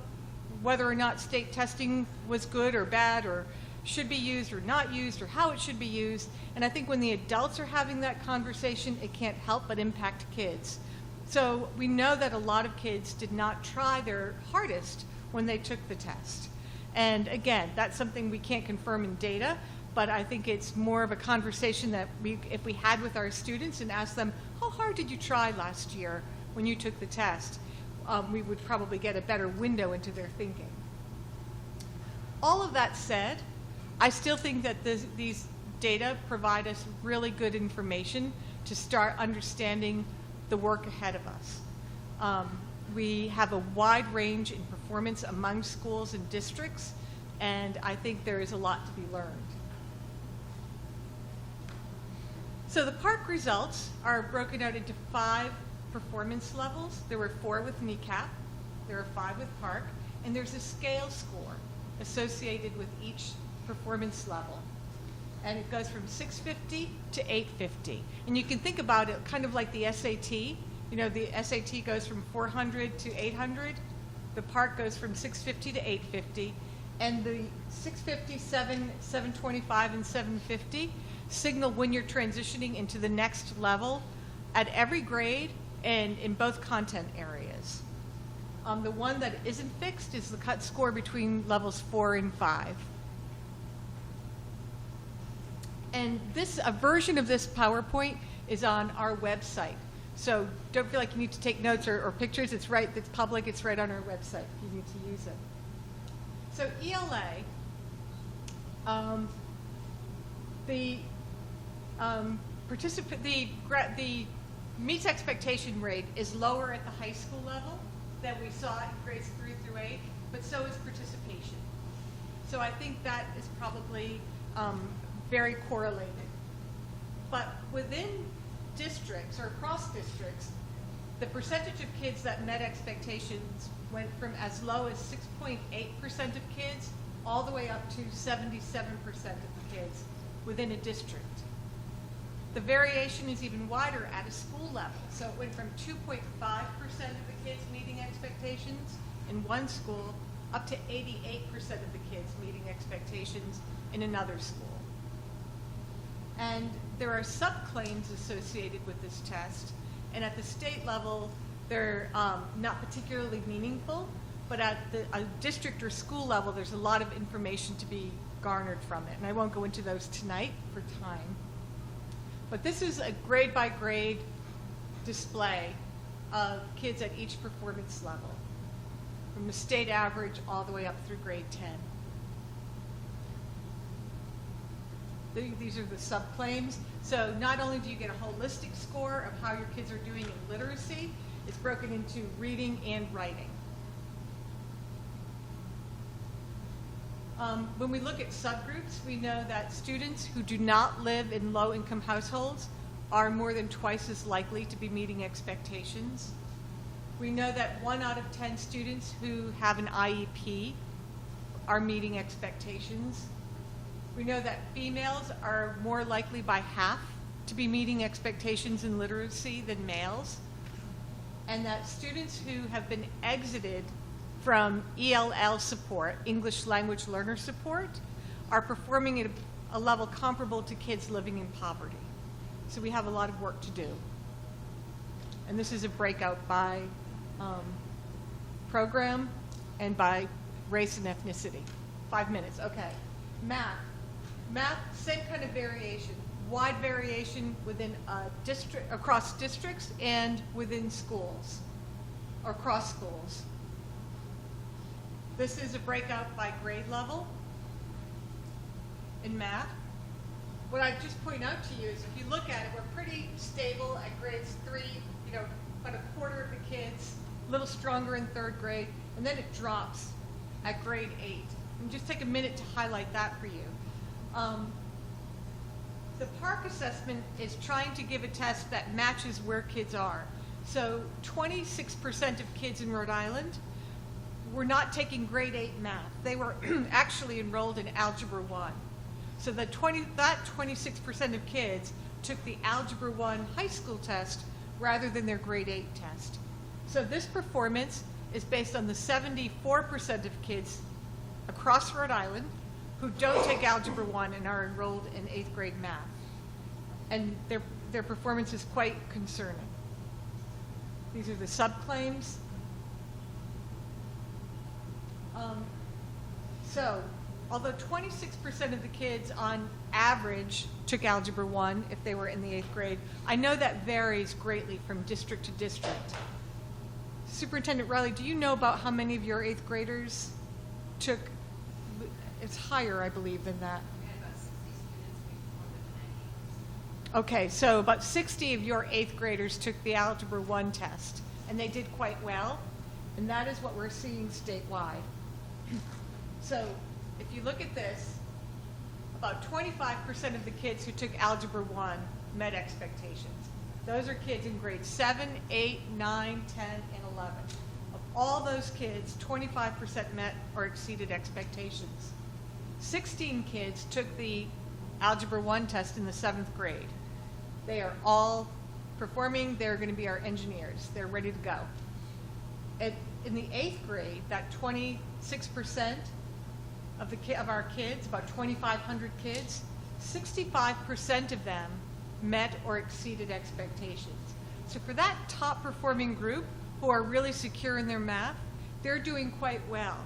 whether or not state testing was good or bad or should be used or not used or how it should be used. And I think when the adults are having that conversation, it can't help but impact kids. So we know that a lot of kids did not try their hardest when they took the test. And again, that's something we can't confirm in data, but I think it's more of a conversation that if we had with our students and asked them, how hard did you try last year when you took the test? We would probably get a better window into their thinking. All of that said, I still think that these data provide us really good information to start understanding the work ahead of us. We have a wide range in performance among schools and districts, and I think there is a lot to be learned. So the PARCC results are broken out into 5 performance levels. There were 4 with NECAP, there are 5 with PARCC, and there's a scale score associated with each performance level. And it goes from 650 to 850. And you can think about it kind of like the SAT. You know, the SAT goes from 400 to 800. The PARCC goes from 650 to 850. And the 650, 725, and 750 signal when you're transitioning into the next level at every grade and in both content areas. The one that isn't fixed is the cut score between levels 4 and 5. And a version of this PowerPoint is on our website. So don't feel like you need to take notes or pictures. It's public, it's right on our website if you need to use it. So ELA, the meets expectation rate is lower at the high school level than we saw in grades 3 through 8, but so is participation. So I think that is probably very correlated. But within districts or across districts, the percentage of kids that met expectations went from as low as 6.8% of kids all the way up to 77% of the kids within a district. The variation is even wider at a school level. So it went from 2.5% of the kids meeting expectations in one school up to 88% of the kids meeting expectations in another school. And there are subclaims associated with this test, and at the state level, they're not particularly meaningful, but at a district or school level, there's a lot of information to be garnered from it, and I won't go into those tonight for time. But this is a grade-by-grade display of kids at each performance level, from the state average all the way up through grade 10. These are the subclaims. So not only do you get a holistic score of how your kids are doing in literacy, it's broken into reading and writing. When we look at subgroups, we know that students who do not live in low-income households are more than twice as likely to be meeting expectations. We know that 1 out of 10 students who have an IEP are meeting expectations. We know that females are more likely by half to be meeting expectations in literacy than males, and that students who have been exited from ELL support, English Language Learner support, are performing at a level comparable to kids living in poverty. So we have a lot of work to do. And this is a breakout by program and by race and ethnicity. 5 minutes, okay. Math, same kind of variation, wide variation within a district, across districts and within schools, or across schools. This is a breakout by grade level in math. What I just point out to you is if you look at it, we're pretty stable at grades 3, about a quarter of the kids, a little stronger in 3rd grade, and then it drops at grade 8. And just take a minute to highlight that for you. The PARCC assessment is trying to give a test that matches where kids are. So 26% of kids in Rhode Island were not taking grade 8 math. They were actually enrolled in Algebra 1. So that 26% of kids took the Algebra 1 high school test rather than their grade 8 test. So this performance is based on the 74% of kids across Rhode Island who don't take Algebra 1 and are enrolled in 8th grade math. And their performance is quite concerning. These are the subclaims. So, although 26% of the kids on average took Algebra 1 if they were in the 8th grade, I know that varies greatly from district to district. Superintendent Riley, do you know about how many of your 8th graders took? It's higher, I believe, than that. Okay, so about 60 of your 8th graders took the Algebra 1 test, and they did quite well, and that is what we're seeing statewide. So if you look at this, about 25% of the kids who took Algebra 1 met expectations. Those are kids in grades 7, 8, 9, 10, and 11. Of all those kids, 25% met or exceeded expectations. 16 kids took the Algebra 1 test in the 7th grade. They are all performing. They're going to be our engineers. They're ready to go. In the 8th grade, that 26% of our kids, about 2,500 kids, 65% of them met or exceeded expectations. So for that top performing group who are really secure in their math, they're doing quite well.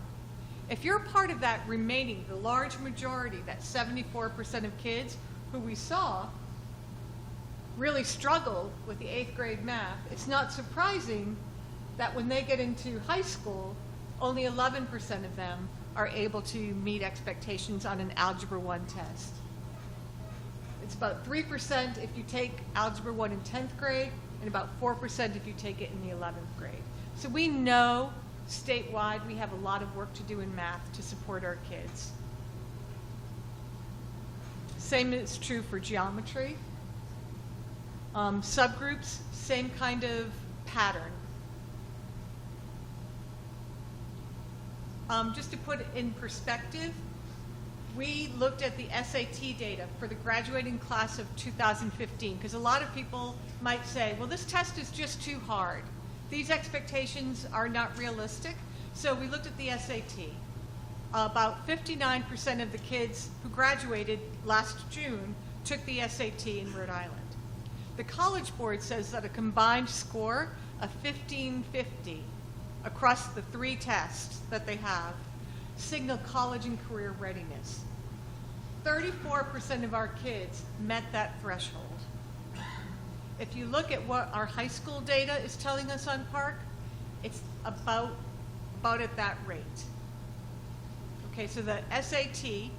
If you're part of that remaining, the large majority, that 74% of kids who we saw really struggle with the 8th grade math, it's not surprising that when they get into high school, only 11% of them are able to meet expectations on an Algebra 1 test. It's about 3% if you take Algebra 1 in 10th grade, and about 4% if you take it in the 11th grade. So we know statewide we have a lot of work to do in math to support our kids. Same is true for geometry. Subgroups, same kind of pattern. Just to put it in perspective, we looked at the SAT data for the graduating class of 2015, because a lot of people might say, well, this test is just too hard. These expectations are not realistic. So we looked at the SAT. About 59% of the kids who graduated last June took the SAT in Rhode Island. The College Board says that a combined score of 1550 across the 3 tests that they have signal college and career readiness. 34% of our kids met that threshold. If you look at what our high school data is telling us on Park, it's about at that rate. Okay, so the SAT,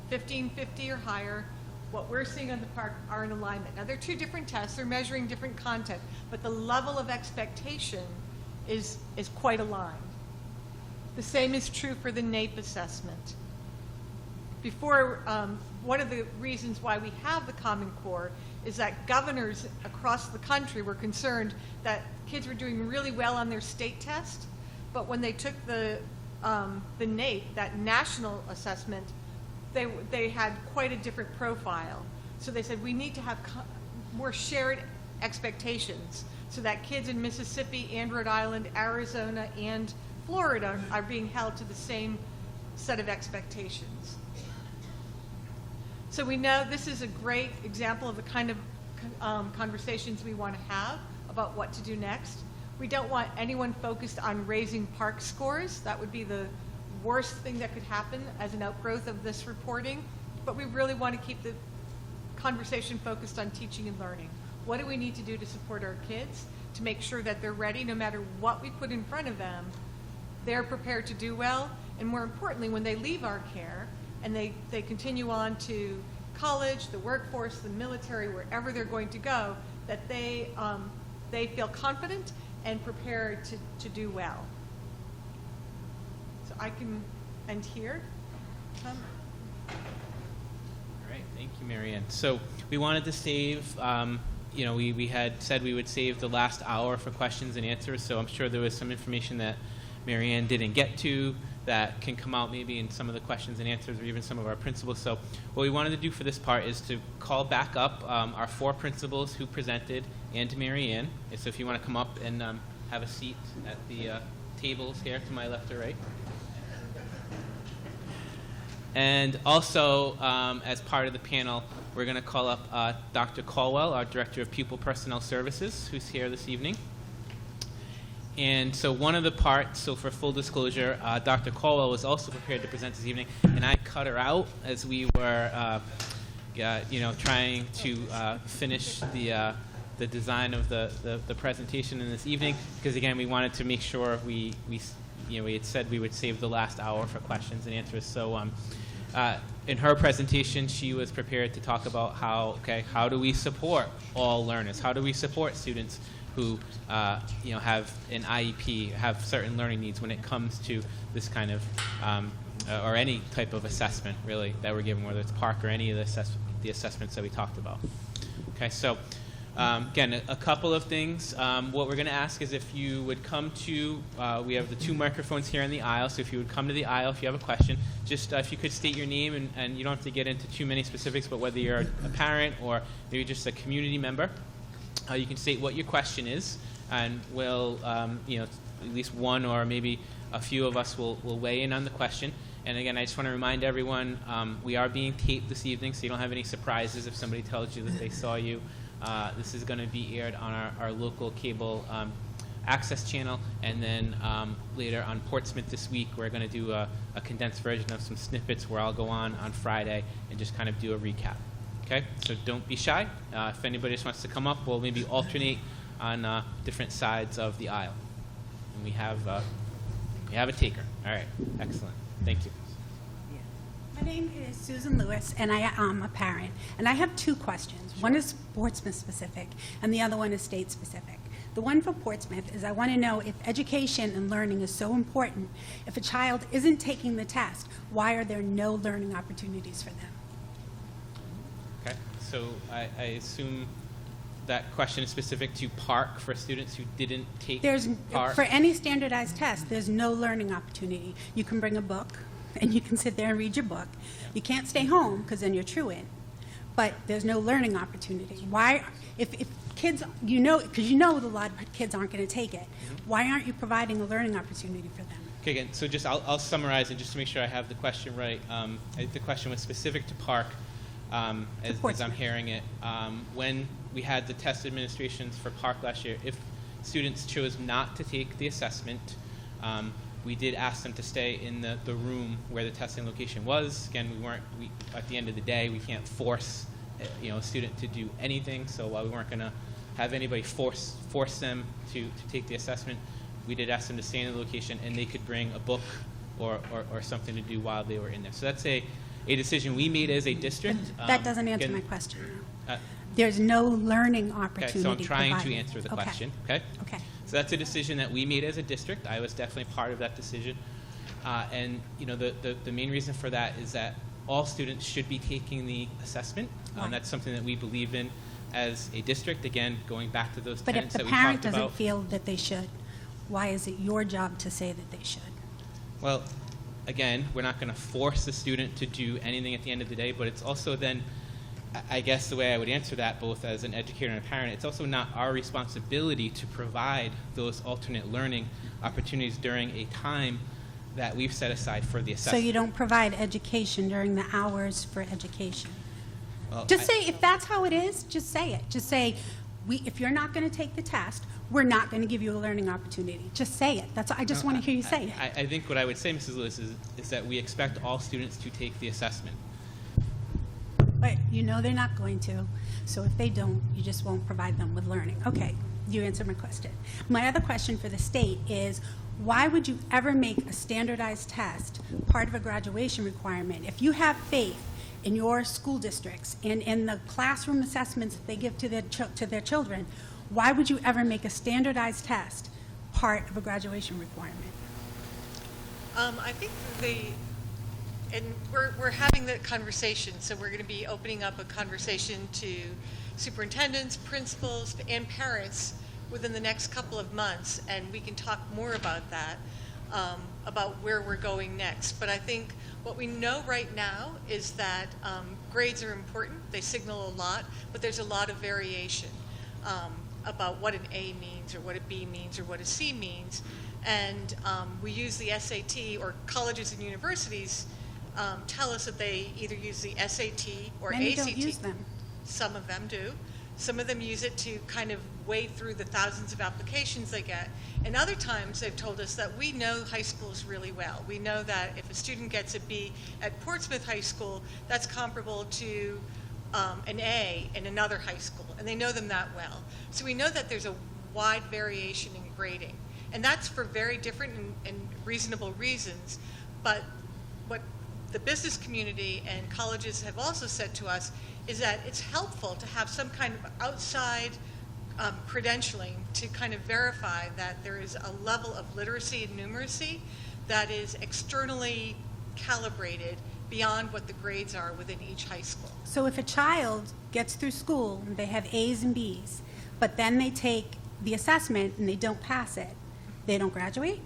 1550 or higher, what we're seeing on the Park are in alignment. Now, they're 2 different tests, they're measuring different content, but the level of expectation is quite aligned. The same is true for the NAEP assessment. Before, one of the reasons why we have the Common Core is that governors across the country were concerned that kids were doing really well on their state test, but when they took the NAEP, that national assessment, they had quite a different profile. So they said we need to have more shared expectations so that kids in Mississippi and Rhode Island, Arizona, and Florida are being held to the same set of expectations. So we know this is a great example of the kind of conversations we want to have about what to do next. We don't want anyone focused on raising Park scores. That would be the worst thing that could happen as an outgrowth of this reporting. But we really want to keep the conversation focused on teaching and learning. What do we need to do to support our kids to make sure that they're ready no matter what we put in front of them? They're prepared to do well, and more importantly, when they leave our care and they continue on to college, the workforce, the military, wherever they're going to go, that they feel confident and prepared to do well. So I can end here. All right, thank you, Marianne. So we wanted to save, we had said we would save the last hour for questions and answers, so I'm sure there was some information that Marianne didn't get to that can come out maybe in some of the questions and answers or even some of our principals. So what we wanted to do for this part is to call back up our 4 principals who presented and Marianne. And so if you want to come up and have a seat at the tables here to my left or right. And also, as part of the panel, we're going to call up Dr. Caldwell, our Director of Pupil Personnel Services, who's here this evening. And so one of the parts, so for full disclosure, Dr. Caldwell was also prepared to present this evening, and I cut her out as we were, trying to finish the design of the presentation in this evening, because again, we wanted to make sure we had said we would save the last hour for questions and answers. So in her presentation, she was prepared to talk about how do we support all learners? How do we support students who have an IEP, have certain learning needs when it comes to this kind of, or any type of assessment, really, that we're giving, whether it's Park or any of the assessments that we talked about. Okay, so again, a couple of things. What we're going to ask is if you would come to, we have the 2 microphones here in the aisle, so if you would come to the aisle if you have a question, just if you could state your name, and you don't have to get into too many specifics, but whether you're a parent or maybe just a community member. You can state what your question is, and we'll, at least one or maybe a few of us will weigh in on the question. And again, I just want to remind everyone, we are being taped this evening, so you don't have any surprises if somebody tells you that they saw you. This is going to be aired on our local cable access channel, and then later on Portsmouth this week, we're going to do a condensed version of some snippets where I'll go on Friday and just kind of do a recap. Okay, so don't be shy. If anybody just wants to come up, we'll maybe alternate on different sides of the aisle. And we have a taker. All right, excellent. Thank you. My name is Susan Lewis, and I am a parent. And I have 2 questions. One is Portsmouth specific, and the other one is state specific. The one for Portsmouth is I want to know if education and learning is so important. If a child isn't taking the test, why are there no learning opportunities for them? Okay, so I assume that question is specific to Park for students who didn't take There's, Park. for any standardized test, there's no learning opportunity. You can bring a book, and you can sit there and read your book. You can't stay home, because then you're truant. But there's no learning opportunity. Why, if kids, you know, because you know a lot of kids aren't going to take it, why aren't you providing a learning opportunity for them? Okay, again, so just I'll summarize it just to make sure I have the question right. I think the question was specific to Park, as I'm Portsmouth. hearing it. When we had the test administrations for Park last year, if students chose not to take the assessment, we did ask them to stay in the room where the testing location was. Again, at the end of the day, we can't force a student to do anything. So while we weren't going to have anybody force them to take the assessment, we did ask them to stay in the location, and they could bring a book or something to do while they were in there. So that's a decision we made as a district. That doesn't answer again, my question. uh, There's no learning opportunity Okay, so I'm trying to provided. answer the Okay. question. Okay. Okay. So that's a decision that we made as a district. I was definitely part of that decision, and the main reason for that is that all students should be taking the assessment. Why? That's something that we believe in as a district. Again, going back to those But if tenets the that we parent talked doesn't about. feel that they should, why is it your job to say that they should? Well, again, we're not going to force the student to do anything at the end of the day, but it's also then, I guess the way I would answer that, both as an educator and a parent, it's also not our responsibility to provide those alternate learning opportunities during a time that we've set aside for the So assessment. you don't provide education during the hours for education? Well, Just say, if that's how it is, just say it. Just say, if you're not going to take the test, we're not going to give you a learning opportunity. Just say it. I just want to hear you say it. I think what I would say, Mrs. Lewis, is that we expect all students to take the assessment. But you know they're not going to, so if they don't, you just won't provide them with learning. Okay, you answered my question. My other question for the state is, why would you ever make a standardized test part of a graduation requirement? If you have faith in your school districts and in the classroom assessments that they give to their children, why would you ever make a standardized test part of a graduation requirement? I think and we're having that conversation, so we're going to be opening up a conversation to superintendents, principals, and parents within the next couple of months, and we can talk more about that, about where we're going next. But I think what we know right now is that grades are important. They signal a lot, but there's a lot of variation about what an A means or what a B means or what a C means. And we use the SAT, or colleges and universities tell us that they either use the SAT or Many ACT. don't use them. Some of them do. Some of them use it to kind of wade through the thousands of applications they get. And other times they've told us that we know high schools really well. We know that if a student gets a B at Portsmouth High School, that's comparable to an A in another high school. And they know them that well. So we know that there's a wide variation in grading. And that's for very different and reasonable reasons. But what the business community and colleges have also said to us is that it's helpful to have some kind of outside credentialing to kind of verify that there is a level of literacy and numeracy that is externally calibrated beyond what the grades are within each high school. So if a child gets through school, and they have A's and B's, but then they take the assessment and they don't pass it, they don't graduate?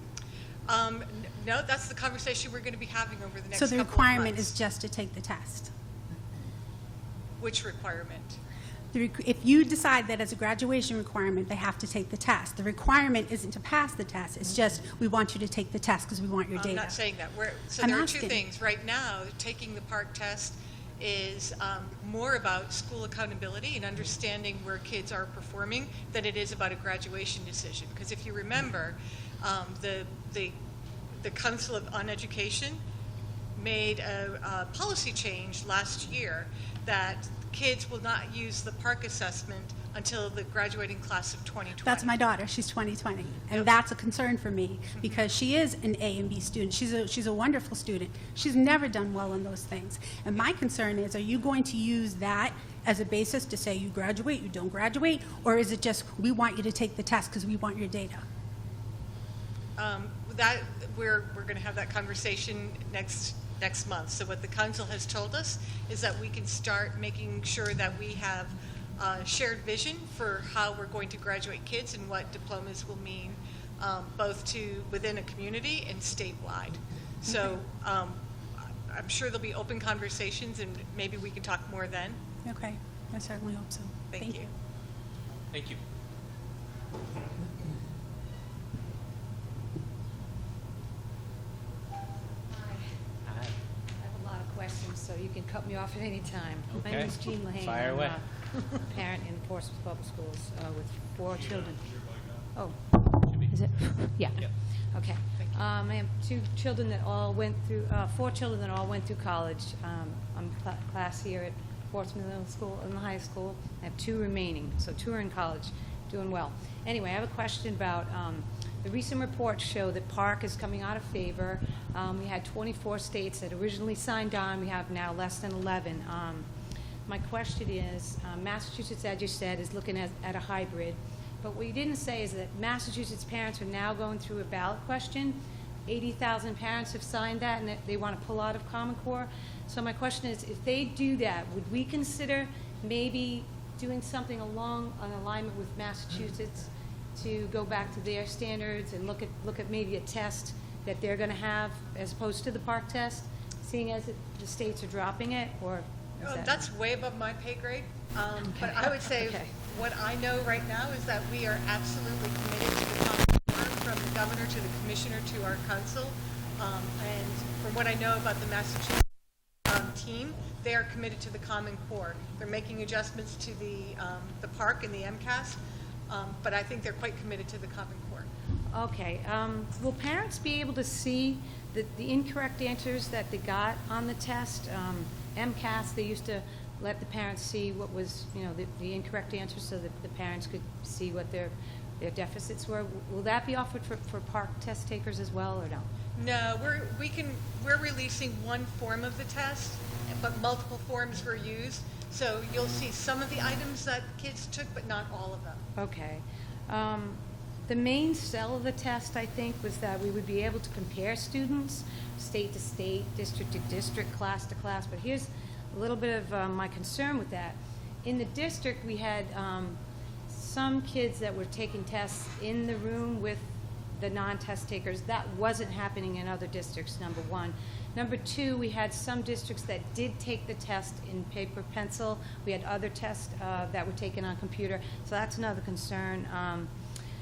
No, that's the conversation we're going to be having over the next So couple the of requirement months. is just to take the test? Which requirement? If you decide that as a graduation requirement, they have to take the test, the requirement isn't to pass the test, it's just, we want you to take the test because we want your I'm data. not saying that. So I'm there are two asking. things. Right now, taking the PARCC test is more about school accountability and understanding where kids are performing than it is about a graduation decision. Because if you remember, the Council on Education made a policy change last year that kids will not use the PARCC assessment until the graduating class of 2020. That's my daughter, she's 2020, and that's a concern for me, because she is an A and B student. She's a wonderful student. She's never done well on those things. And my concern is, are you going to use that as a basis to say you graduate, you don't graduate, or is it just, we want you to take the test because we want your data? That we're going to have that conversation next month. So what the council has told us is that we can start making sure that we have shared vision for how we're going to graduate kids and what diplomas will mean, both to within a community and statewide. So I'm sure there'll be open conversations, and maybe we can talk more then. Okay, I certainly hope so. Thank you. Thank you. I have a lot of questions, so you can cut me off at any time. My Okay. name is Jean Lehane. Fire away. I'm a parent in Portsmouth Public Schools with 4 children. Oh, is it? Yeah. Yep. Okay. I have 2 children that all went through, 4 children that all went through college. I'm class here at Portsmouth Middle School and the high school. I have 2 remaining, so 2 are in college, doing well. Anyway, I have a question about the recent reports show that Park is coming out of favor. We had 24 states that originally signed on. We have now less than 11. My question is, Massachusetts, as you said, is looking at a hybrid. But what you didn't say is that Massachusetts parents are now going through a ballot question. 80,000 parents have signed that, and that they want to pull out of Common Core. So my question is, if they do that, would we consider maybe doing something along an alignment with Massachusetts to go back to their standards and look at maybe a test that they're going to have as opposed to the Park test, seeing as the states are dropping it, or is that? That's way above my pay grade. But I would say Okay. what I know right now is that we are absolutely committed to the Common Core, from the governor to the commissioner to our council. And from what I know about the Massachusetts team, they are committed to the Common Core. They're making adjustments to the park and the MCAS, but I think they're quite committed to the Common Core. Okay, will parents be able to see the incorrect answers that they got on the test? MCAS, they used to let the parents see what was, the incorrect answers so that the parents could see what their deficits were. Will that be offered for Park test takers as well, or no? No, we're releasing one form of the test, but multiple forms were used. So you'll see some of the items that kids took, but not all of them. Okay. The main sell of the test, I think, was that we would be able to compare students, state to state, district to district, class to class. But here's a little bit of my concern with that. In the district, we had some kids that were taking tests in the room with the non-test takers. That wasn't happening in other districts, number one. Number two, we had some districts that did take the test in paper pencil. We had other tests that were taken on computer. So that's another concern.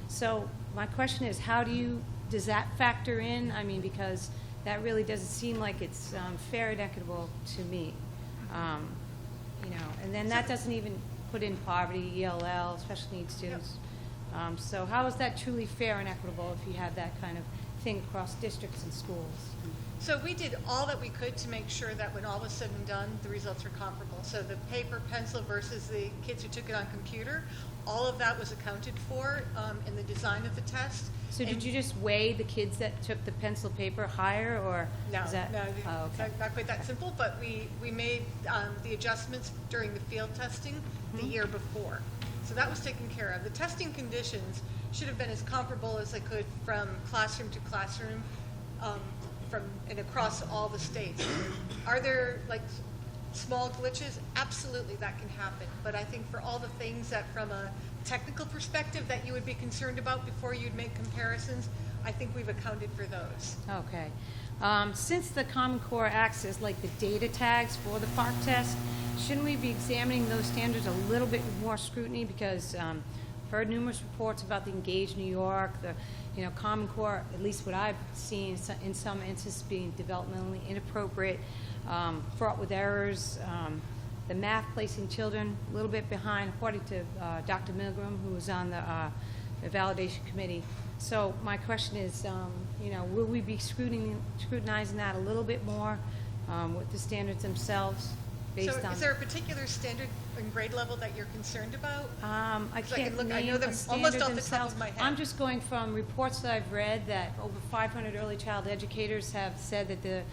So my question is, does that factor in? I mean, because that really doesn't seem like it's fair and equitable to me. And then that doesn't even put in poverty, ELL, special needs students. So how is that truly fair and equitable if you have that kind of thing across districts and schools? So we did all that we could to make sure that when all was said and done, the results were comparable. So the paper, pencil versus the kids who took it on computer, all of that was accounted for in the design of the test. So did you just weigh the kids that took the pencil paper higher, or No, is that? no, Oh, okay. not quite that simple, but we made the adjustments during the field testing the year before. So that was taken care of. The testing conditions should have been as comparable as they could from classroom to classroom and across all the states. Are there small glitches? Absolutely, that can happen. But I think for all the things that from a technical perspective that you would be concerned about before you'd make comparisons, I think we've accounted for those. Okay. Since the Common Core acts as like the data tags for the Park test, shouldn't we be examining those standards a little bit more scrutiny? Because heard numerous reports about the Engage New York, the Common Core, at least what I've seen in some instances being developmentally inappropriate, fraught with errors, the math placing children a little bit behind, according to Dr. Milgram, who was on the validation committee. So my question is, will we be scrutinizing that a little bit more with the standards themselves? Based So on is there a particular standard and grade level that you're concerned about? I So I can't can look- I know name them a almost standard off the top of themselves. my head. I'm just going from reports that I've read that over 500 early child educators have said that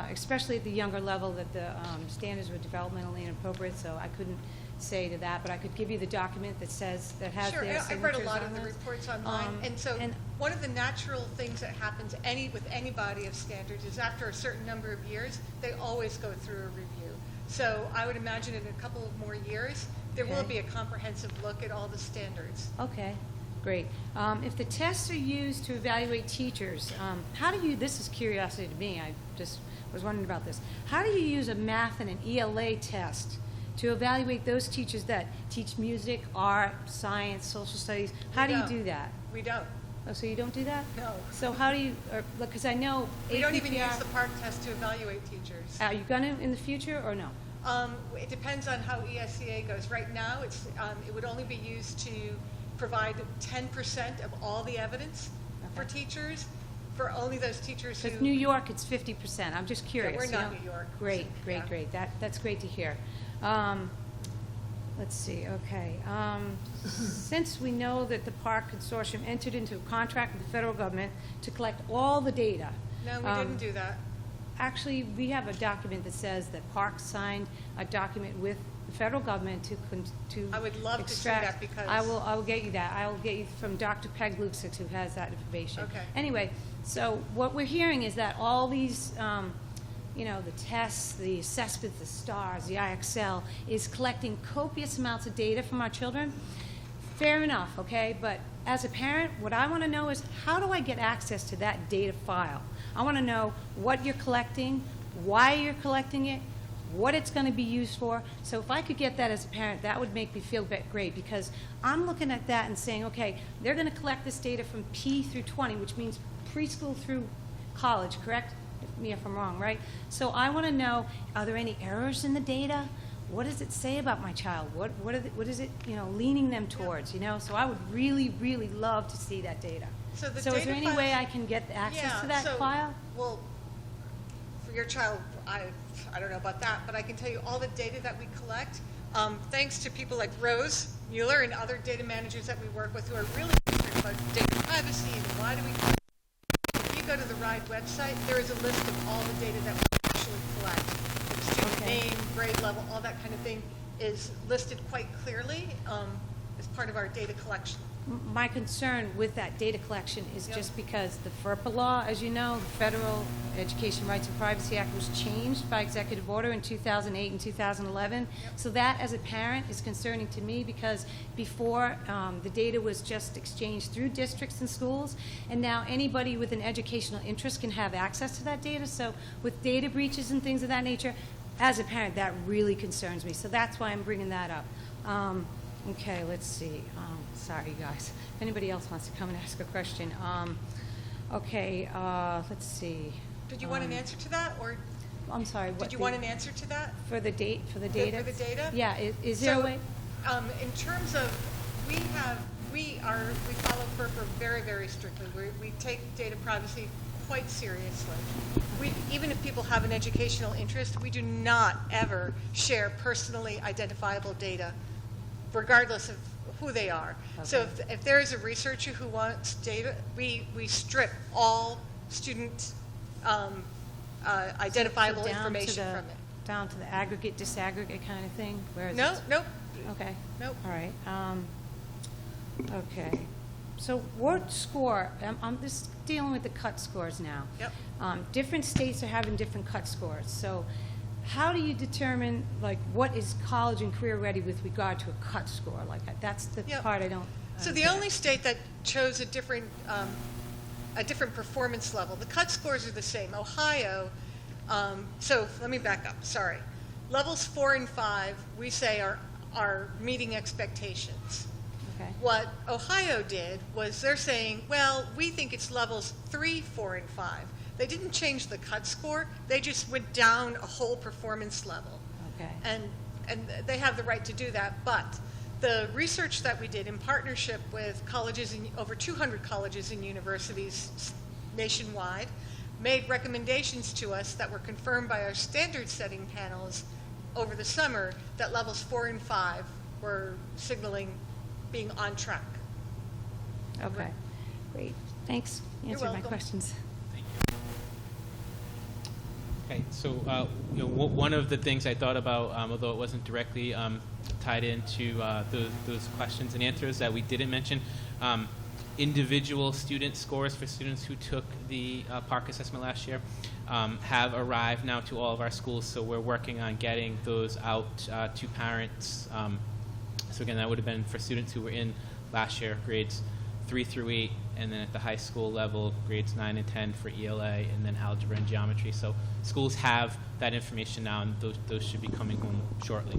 especially at the younger level, that the standards were developmentally inappropriate. So I couldn't say to that, but I could give you the document that has Sure, their I've read a signatures lot on of the this. reports online, and so one of the natural things that happens with any body of standards is after a certain number of years, they always go through a review. So I would imagine in a couple of more years, There will Okay. be a comprehensive look at all the standards. Okay, great. If the tests are used to evaluate teachers, how do you, this is curiosity to me, I just was wondering about this. How do you use a math and an ELA test to evaluate those teachers that teach music, art, science, social studies? How do you don't. do that? We don't. Oh, so you don't do that? No. So how do you, because I know We don't even APPR use the PARCC test to evaluate teachers. Are you gonna in the future or no? It depends on how ESCA goes. Right now, it would only be used to provide 10% of all the evidence for Okay. teachers, for only those teachers who. Because New York, it's 50%. I'm just curious. we're you not know? New York. Great, great, Yeah. great. That's great to hear. Let's see, okay. Since we know that the PARCC Consortium entered into a contract with the federal government to collect all the data. No, we didn't do that. Actually, we have a document that says that PARCC signed a document with the federal government to I would love to see extract. that because- I will get you that. I will get you from Dr. Peg Luxick, who has that information. Okay. Anyway, so what we're hearing is that all these, the tests, the assessments, the STARS, the IXL, is collecting copious amounts of data from our children. Fair enough, okay? But as a parent, what I want to know is, how do I get access to that data file? I want to know what you're collecting, why you're collecting it, what it's going to be used for. So if I could get that as a parent, that would make me feel great, because I'm looking at that and saying, okay, they're going to collect this data from P through 20, which means preschool through college, correct? Me if I'm wrong, right? So I want to know, are there any errors in the data? What does it say about my child? What is it, leaning them towards, So I would really, really love to see that data. So the is there data any files- way I can get access to that file? Well, for your child, I don't know about that, but I can tell you all the data that we collect, thanks to people like Rose Mueller and other data managers that we work with who are really concerned about data privacy and why do we collect. If you go to the RIDE website, there is a list of all the data that we actually collect. The student Okay. name, grade level, all that kind of thing is listed quite clearly as part of our data collection. My concern with that data collection is Yep. just because the FERPA law, as you know, the Federal Education Rights and Privacy Act, was changed by executive order in 2008 and 2011. So that, as a parent, is concerning to me, because before, the data was just exchanged through districts and schools, and now anybody with an educational interest can have access to that data. So with data breaches and things of that nature, as a parent, that really concerns me. So that's why I'm bringing that up. Okay, let's see. Sorry, you guys. If anybody else wants to come and ask a question. Okay, let's see. Did you want an answer to that, or I'm sorry. did you want an answer to that? for the data? For the data? Yeah. Is there a way? In terms of, we follow FERPA very, very strictly. We take data privacy quite seriously. Even if people have an educational interest, we do not ever share personally identifiable data, regardless of who they are. So Okay. if there is a researcher who wants data, we strip all student identifiable So down to information the- from it. Down to the aggregate, disaggregate kind of thing? Where is No, it? nope. Okay. Nope. All right. Okay. So what score, I'm just dealing with the cut scores now. Yep. Different states are having different cut scores. So how do you determine, like, what is college and career ready with regard to a cut score? Like, that's the Yep. part I don't So the understand. only state that chose a different performance level, the cut scores are the same. Ohio, so let me back up, sorry. Levels 4 and 5, we say are meeting expectations. Okay. What Ohio did was they're saying, well, we think it's levels 3, 4, and 5. They didn't change the cut score, they just went down a whole performance level. Okay. And they have the right to do that, but the research that we did in partnership with colleges, over 200 colleges and universities nationwide, made recommendations to us that were confirmed by our standard setting panels over the summer that levels 4 and 5 were signaling being on track. Okay. Great. Thanks. You're Answered my welcome. questions. Okay, so one of the things I thought about, although it wasn't directly tied into those questions and answers that we didn't mention, individual student scores for students who took the PARCC assessment last year have arrived now to all of our schools, so we're working on getting those out to parents So again, that would have been for students who were in last year, grades 3 through 8, and then at the high school level, grades 9 and 10 for ELA, and then algebra and geometry. So schools have that information now, and those should be coming home shortly.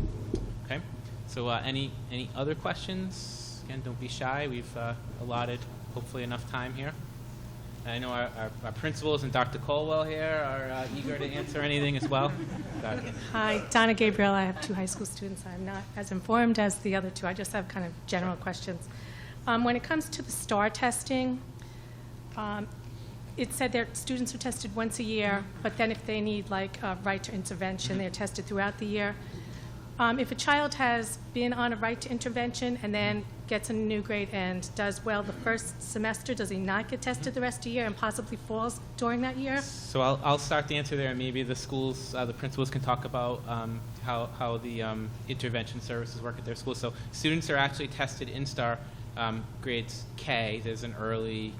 Okay? So any other questions? Again, don't be shy. We've allotted hopefully enough time here. I know our principals and Dr. Colwell here are eager to answer anything as well. Dr. Hi, Donna Gabriel. I have 2 high school students. I'm not as informed as the other 2. I just have kind of general questions. When it comes to the STAR testing, it said that students are tested once a year, but then if they need like a right to intervention, they're tested throughout the year. If a child has been on a right to intervention and then gets a new grade and does well the first semester, does he not get tested the rest of the year and possibly falls during that year? So I'll start the answer there, and maybe the schools, the principals can talk about how the intervention services work at their schools. So students are actually tested in STAR grades K. There's an early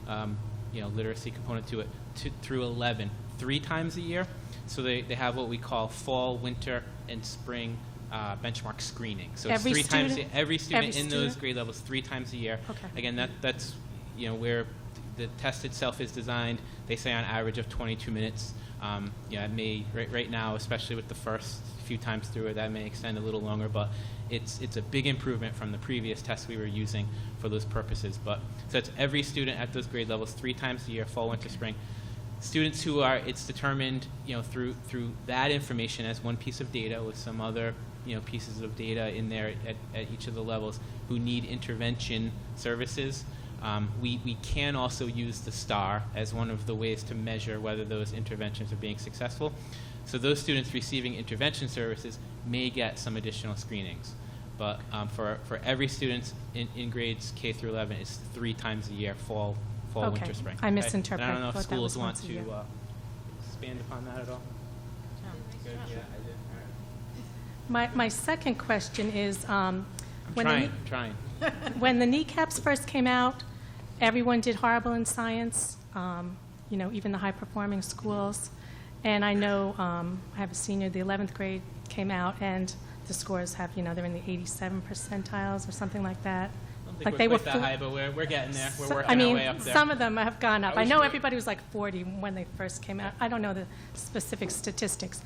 literacy component to it, through 11, 3 times a year. So they have what we call fall, winter, and spring benchmark screening. So Every it's 3 times student? every student Every in those student? grade levels 3 times a year. Okay. Again, that's where the test itself is designed. They say on average of 22 minutes. It may right now, especially with the first few times through it, that may extend a little longer, but it's a big improvement from the previous tests we were using for those purposes. But so it's every student at those grade levels 3 times a year, fall, winter, spring. Students who are, it's determined, through that information as one piece of data with some other, pieces of data in there at each of the levels who need intervention services. We can also use the STAR as one of the ways to measure whether those interventions are being successful. So those students receiving intervention services may get some additional screenings. But for every student in grades K through 11, it's 3 times a year, fall, Okay. winter, spring. I misinterpreted. And I don't know if Thought that schools was want once a to year. expand upon that at all. Good. Yeah, I did. All right. My second question is, I'm trying. when the kneecaps first came out, everyone did horrible in science, even the high-performing schools. And I know I have a senior, the 11th grade came out, and the scores have, they're in the 87 percentiles or something like that. I don't think we're quite that high, but we're getting there. We're working our way up there. Some of them have gone up. I wish know we- everybody was like 40 when they first came out. I don't know the specific statistics.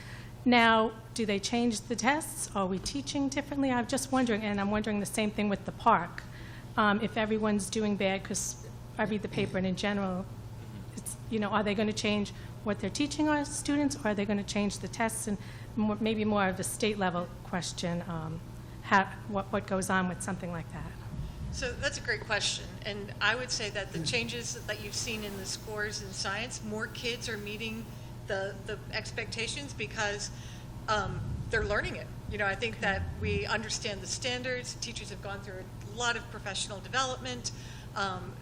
Now, do they change the tests? Are we teaching differently? I'm just wondering, and I'm wondering the same thing with the park. If everyone's doing bad, because I read the paper, and in general, it's, are they going to change what they're teaching our students, or are they going to change the tests? And maybe more of a state-level question, what goes on with something like that? So that's a great question, and I would say that the changes that you've seen in the scores in science, more kids are meeting the expectations because they're learning it. I think that we understand the standards. Teachers have gone through a lot of professional development.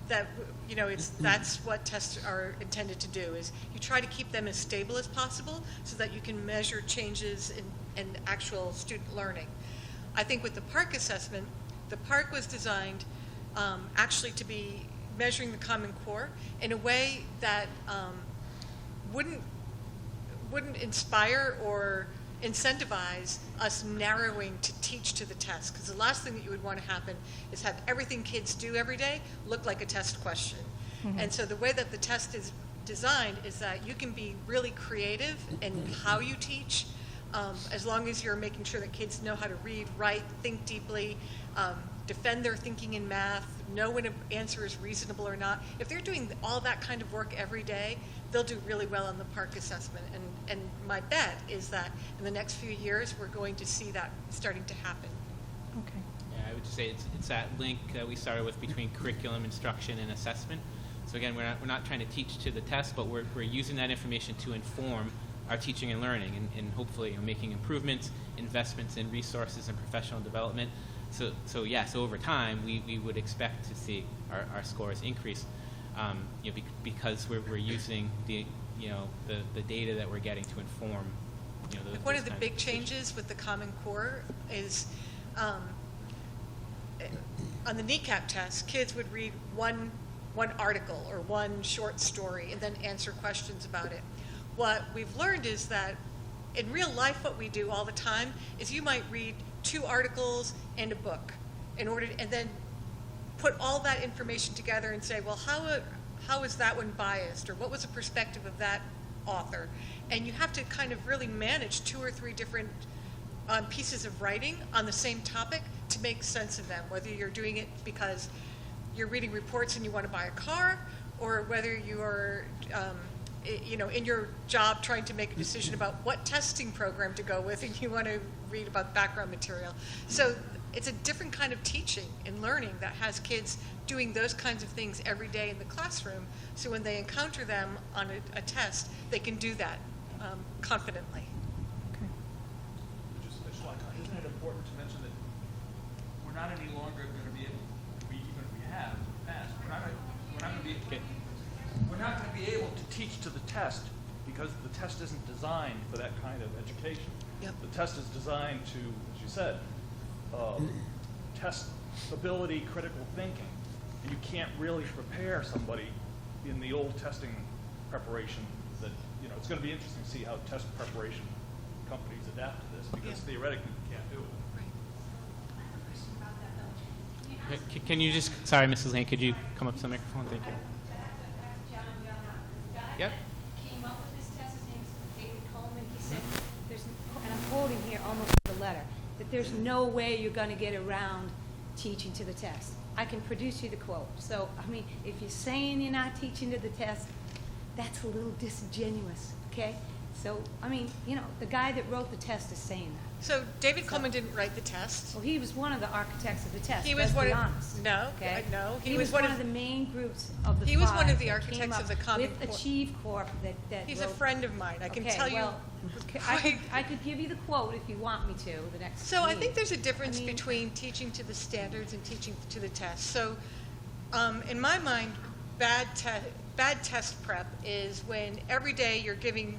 That's what tests are intended to do. Is you try to keep them as stable as possible so that you can measure changes in actual student learning. I think with the PARCC assessment, the PARCC was designed actually to be measuring the Common Core in a way that wouldn't inspire or incentivize us narrowing to teach to the test, because the last thing that you would want to happen is have everything kids do every day look like a test question. Mm-hmm. And so the way that the test is designed is that you can be really creative in how you teach, as long as you're making sure that kids know how to read, write, think deeply, defend their thinking in math, know when an answer is reasonable or not. If they're doing all that kind of work every day, they'll do really well on the PARCC assessment. And my bet is that in the next few years, we're going to see that starting to happen. Okay. Yeah, I would just say it's that link that we started with between curriculum, instruction, and assessment. So again, we're not trying to teach to the test, but we're using that information to inform our teaching and learning, and hopefully making improvements, investments in resources and professional development. So yes, over time we would expect to see our scores increase, because we're using the data that we're getting to inform. One of the big changes with the Common Core is on the kneecap test, kids would read one article or one short story and then answer questions about it. What we've learned is that in real life, what we do all the time is you might read 2 articles and a book, in order, and then put all that information together and say, well, how is that one biased, or what was the perspective of that author? And you have to kind of really manage 2 or 3 different pieces of writing on the same topic to make sense of them, whether you're doing it because you're reading reports and you want to buy a car, or whether you are in your job trying to make a decision about what testing program to go with, and you want to read about background material. So it's a different kind of teaching and learning that has kids doing those kinds of things every day in the classroom, so when they encounter them on a test, they can do that confidently. Isn't it important to mention that we're not any longer going to be able, even if we have in the past, we're not going to be able to teach to the test, because the test isn't designed for that kind of education. Yep. The test is designed to, as you said, test ability, critical thinking, and you can't really prepare somebody in the old testing preparation. That it's going to be interesting to see how test preparation companies adapt to this, because theoretically you can't do it. Can you just, sorry, Mrs. Lane, could you come up to the microphone? Thank you. Yep. Came up with this test, his name's David Coleman. He said, and I'm quoting here almost the letter, that there's no way you're going to get around teaching to the test. I can produce you the quote. So, I mean, if you're saying you're not teaching to the test, that's a little disingenuous, okay? So, I mean, the guy that wrote the test is saying that. So David Coleman didn't write the test. Well, he was one of the architects of the test. He was let's one be of honest. no, Okay? no. He was one of the main groups of the He was one of five the that architects came of up the Common with Core. Achieve Corp that He's a wrote- friend of mine. I can Okay, tell you. well, I could give you the quote if you want me to the next So I meeting. think there's a difference I mean- between teaching to the standards and teaching to the test. So in my mind, bad test prep is when every day you're giving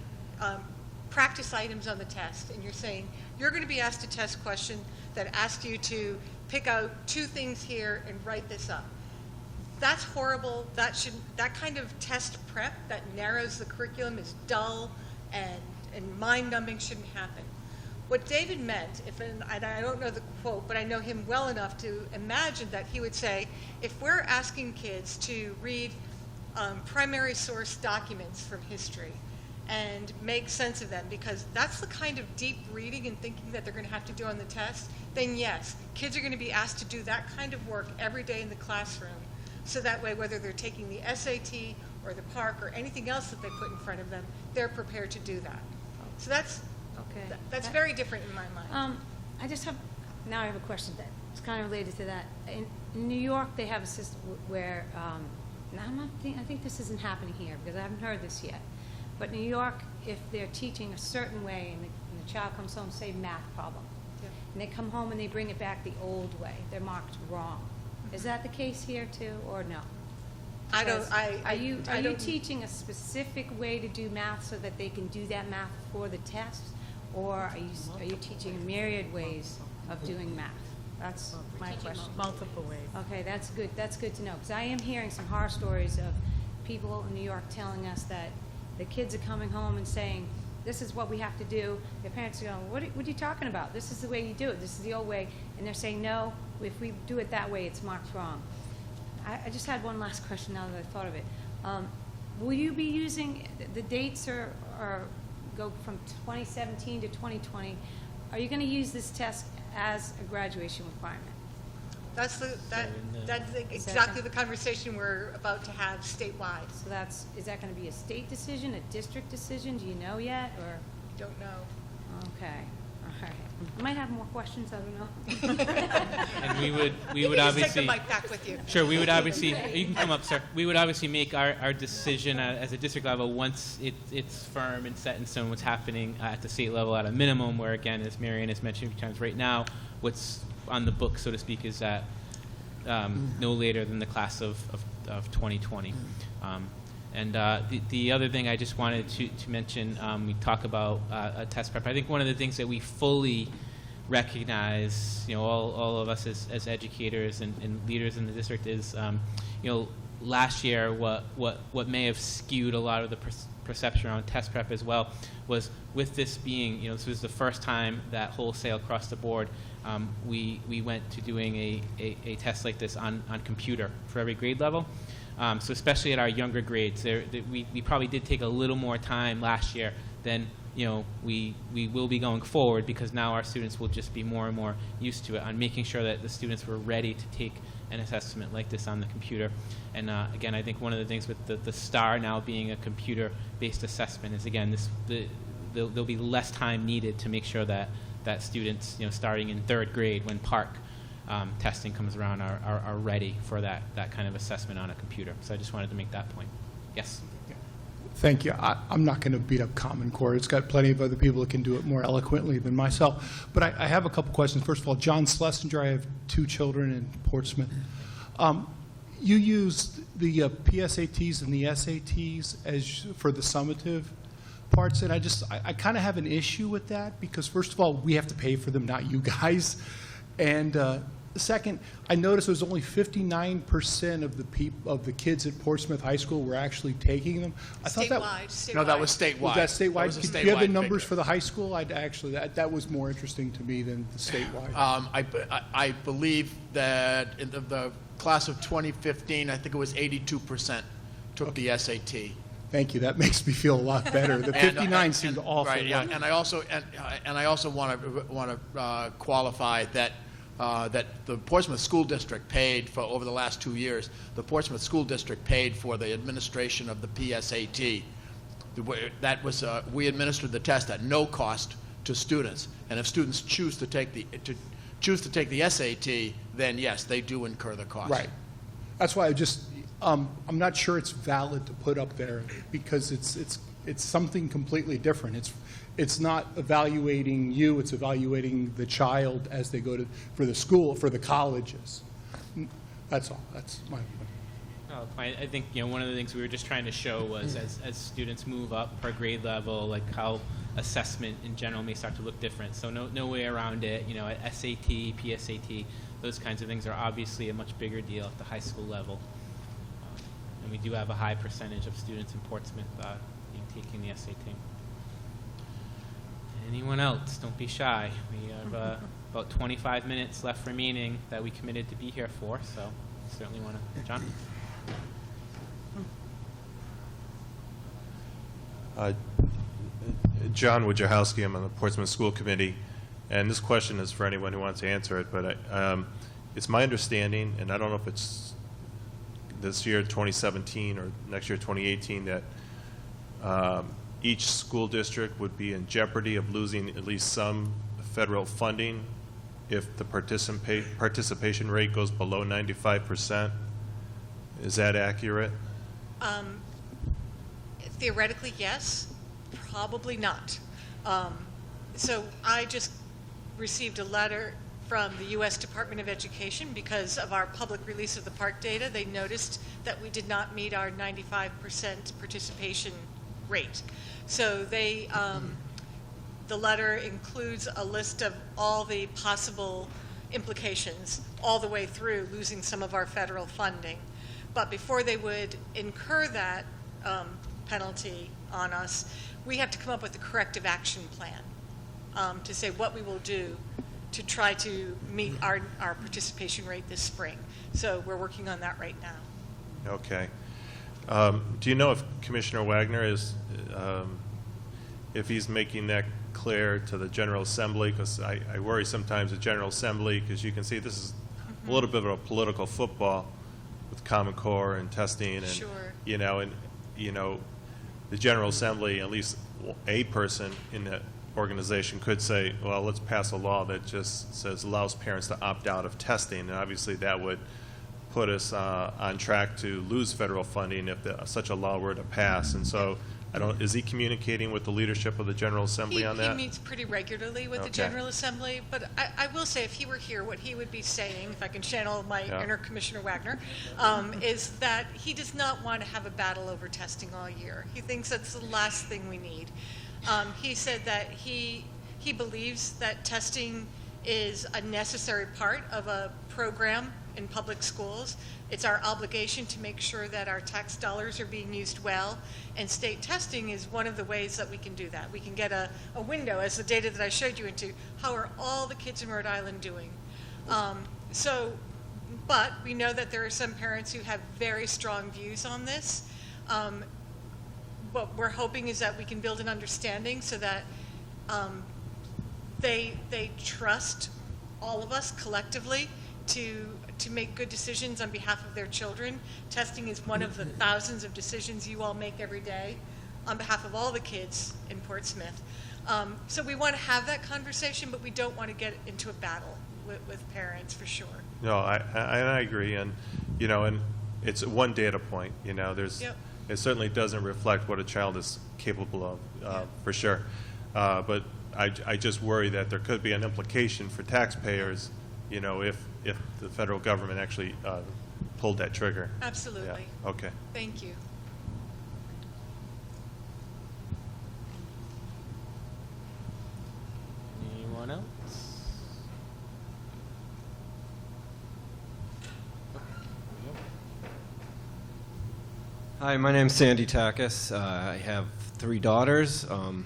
practice items on the test, and you're saying you're going to be asked a test question that asks you to pick out 2 things here and write this up. That's horrible. That kind of test prep that narrows the curriculum is dull and mind-numbing, shouldn't happen. What David meant, and I don't know the quote, but I know him well enough to imagine that he would say, if we're asking kids to read primary source documents from history and make sense of them, because that's the kind of deep reading and thinking that they're going to have to do on the test, then yes, kids are going to be asked to do that kind of work every day in the classroom. So that way, whether they're taking the SAT or the PARC or anything else that they put in front of them, they're prepared to do that. So that's very different in my mind. I have a question that's kind of related to that. In New York, they have a system where, I think this isn't happening here because I haven't heard this yet. But New York, if they're teaching a certain way and the child comes home, say math problem, and they come home and they bring it back the old way, they're marked wrong. Is that the case here too, or no? I don't. Are you teaching a specific way to do math so that they can do that math for the test, or are you teaching myriad ways of doing math? That's my question. Multiple ways. Okay, that's good. That's good to know, because I am hearing some horror stories of people in New York telling us that the kids are coming home and saying, "This is what we have to do." Their parents are going, "What are you talking about? This is the way you do it. This is the old way." And they're saying, "No, if we do it that way, it's marked wrong." I just had one last question now that I thought of it. Will you be using, the dates are go from 2017 to 2020. Are you going to use this test as a graduation requirement? That's exactly the conversation we're about to have statewide. So is that going to be a state decision, a district decision? Do you know yet, or? Don't know. Okay, all right. I might have more questions, I don't know. And we would You can just obviously. take the mic back with you. Sure, we would obviously, you can come up, sir. We would obviously make our decision as a district level once it's firm and set in stone what's happening at the state level at a minimum, where again, as Marianne has mentioned a few times, right now, what's on the book, so to speak, is that no later than the class of 2020. And the other thing I just wanted to mention, we talk about a test prep. I think one of the things that we fully recognize, all of us as educators and leaders in the district is, last year, what may have skewed a lot of the perception around test prep as well was with this being, this was the first time that wholesale across the board, we went to doing a test like this on computer for every grade level. So especially at our younger grades, we probably did take a little more time last year than we will be going forward, because now our students will just be more and more used to it, on making sure that the students were ready to take an assessment like this on the computer. And again, I think one of the things with the STAR now being a computer-based assessment is, again, there'll be less time needed to make sure that students, starting in 3rd grade when PARC testing comes around, are ready for that kind of assessment on a computer. So I just wanted to make that point. Yes? Thank you. I'm not going to beat up Common Core. It's got plenty of other people that can do it more eloquently than myself. But I have a couple questions. First of all, John Schlesinger, I have 2 children in Portsmouth. You used the PSATs and the SATs for the summative parts, and I kind of have an issue with that, because first of all, we have to pay for them, not you guys. And second, I noticed it was only 59% of the kids at Portsmouth High School were actually taking them. I thought Statewide. No, that was statewide. Was that statewide? That was a Do you have the statewide numbers figure. for the high school? That was more interesting to me than the statewide. I believe that in the class of 2015, I think it was 82% took the SAT. Thank you. That makes me feel a lot better. The 59 seemed awful. Right, yeah. And I also want to qualify that that the Portsmouth School District paid for, over the last 2 years, the Portsmouth School District paid for the administration of the PSAT. That was we administered the test at no cost to students, and if students choose to take the SAT, then yes, they do incur the cost. Right. That's why I'm not sure it's valid to put up there, because it's something completely different. It's not evaluating you, it's evaluating the child as they go for the colleges. That's all. That's my point. Oh, I think one of the things we were just trying to show was as students move up per grade level, like how assessment in general may start to look different. So no way around it. SAT, PSAT, those kinds of things are obviously a much bigger deal at the high school level. And we do have a high percentage of students in Portsmouth taking the SAT. Anyone else? Don't be shy. We have about 25 minutes left remaining that we committed to be here for, so certainly want to. John? John Wojciechowski, I'm on the Portsmouth School Committee, and this question is for anyone who wants to answer it, but it's my understanding, and I don't know if it's this year, 2017, or next year, 2018, that each school district would be in jeopardy of losing at least some federal funding if the participation rate goes below 95%. Is that accurate? Theoretically, yes. Probably not. So I just received a letter from the U.S. Department of Education because of our public release of the PARC data. They noticed that we did not meet our 95% participation rate. So they, the letter includes a list of all the possible implications all the way through losing some of our federal funding. But before they would incur that penalty on us, we have to come up with a corrective action plan to say what we will do to try to meet our participation rate this spring. So we're working on that right now. Okay. Do you know if Commissioner Wagner is, if he's making that clear to the General Assembly? Because I worry sometimes the General Assembly, because you can see this is a little bit of a political football with Common Core and testing, and Sure. The General Assembly, at least a person in that organization could say, well, let's pass a law that just says allows parents to opt out of testing, and obviously that would put us on track to lose federal funding if such a law were to pass. And so, is he communicating with the leadership of the General Assembly on that? He meets pretty regularly with the Okay. General Assembly, but I will say if he were here, what he would be saying, if I can channel my inner Commissioner Wagner, is that he does not want to have a battle over testing all year. He thinks that's the last thing we need. He said that he believes that testing is a necessary part of a program in public schools. It's our obligation to make sure that our tax dollars are being used well, and state testing is one of the ways that we can do that. We can get a window, as the data that I showed you, into how are all the kids in Rhode Island doing. But we know that there are some parents who have very strong views on this. What we're hoping is that we can build an understanding so that they trust all of us collectively to make good decisions on behalf of their children. Testing is one of the thousands of decisions you all make every day on behalf of all the kids in Portsmouth. So we want to have that conversation, but we don't want to get into a battle with parents, for sure. No, I agree, and and it's one data point. Yep. It certainly doesn't reflect what a child is capable of, for sure. But I just worry that there could be an implication for taxpayers, if the federal government actually pulled that trigger. Absolutely. Yeah. Okay. Thank you. Anyone else? Hi, my name's Sandy Takis. I have 3 daughters. All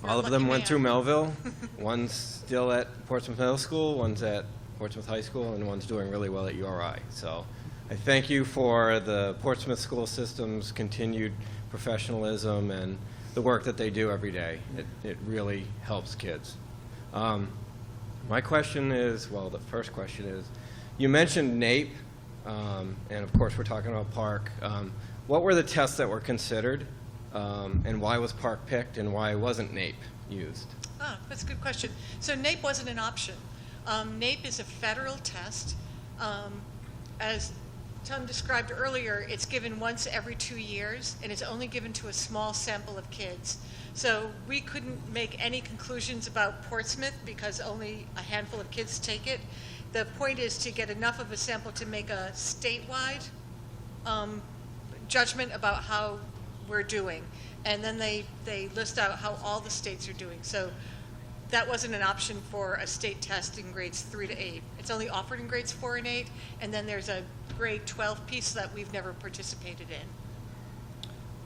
of them went through Melville. One's still at Portsmouth Middle School, one's at Portsmouth High School, and one's doing really well at URI. So I thank you for the Portsmouth school system's continued professionalism and the work that they do every day. It really helps kids. My question is, well, the first question is, you mentioned NAEP, and of course we're talking about Park. What were the tests that were considered, and why was Park picked, and why wasn't NAEP used? That's a good question. So NAEP wasn't an option. NAEP is a federal test. As Tom described earlier, it's given once every 2 years, and it's only given to a small sample of kids. So we couldn't make any conclusions about Portsmouth because only a handful of kids take it. The point is to get enough of a sample to make a statewide judgment about how we're doing. And then they list out how all the states are doing. So that wasn't an option for a state test in grades 3 to 8. It's only offered in grades 4 and 8, and then there's a grade 12 piece that we've never participated in.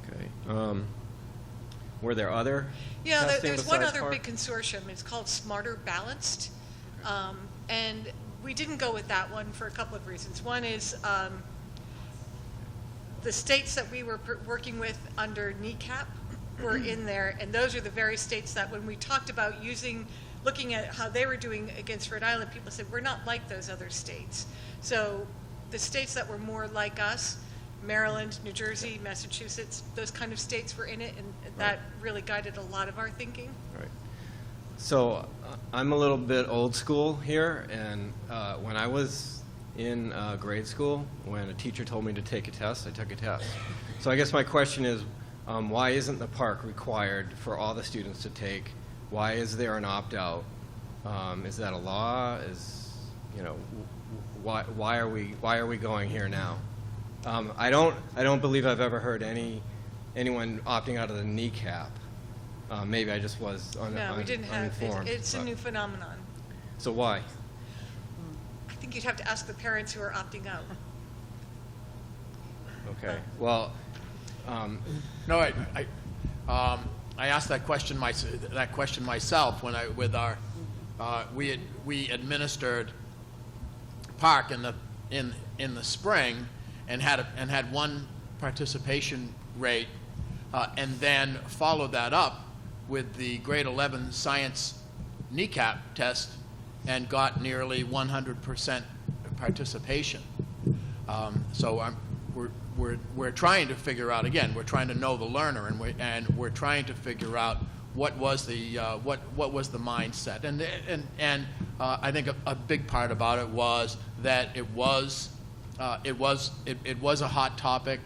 Okay. Were there other Yeah, testing there's one besides other Park? big consortium. It's called Smarter Balanced. And we didn't go with that one for a couple of reasons. One is the states that we were working with under NECAP were in there, and those are the very states that when we talked about looking at how they were doing against Rhode Island, people said, we're not like those other states. So the states that were more like us, Maryland, New Jersey, Massachusetts, those kind of states were in it, and that really guided a lot of our thinking. Right. So I'm a little bit old school here, and when I was in grade school, when a teacher told me to take a test, I took a test. So I guess my question is, why isn't the Park required for all the students to take? Why is there an opt-out? Is that a law? Why are we going here now? I don't believe I've ever heard anyone opting out of the kneecap. Maybe I just was No, we didn't have. uninformed. It's a new phenomenon. So why? I think you'd have to ask the parents who are opting out. Okay. Well, No, I asked that question myself when we administered Park in the spring and had one participation rate, and then followed that up with the grade 11 science kneecap test and got nearly 100% participation. So we're trying to figure out, again, we're trying to know the learner, and we're trying to figure out what was the mindset, and I think a big part about it was that it was a hot topic.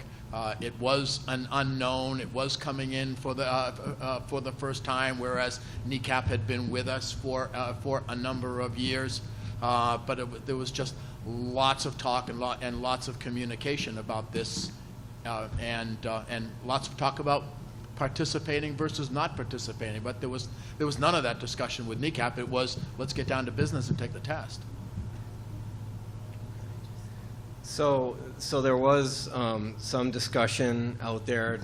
It was an unknown. It was coming in for the first time, whereas kneecap had been with us for a number of years. But there was just lots of talk and lots of communication about this, and lots of talk about participating versus not participating. But there was none of that discussion with kneecap. It was, let's get down to business and take the test. So there was some discussion out there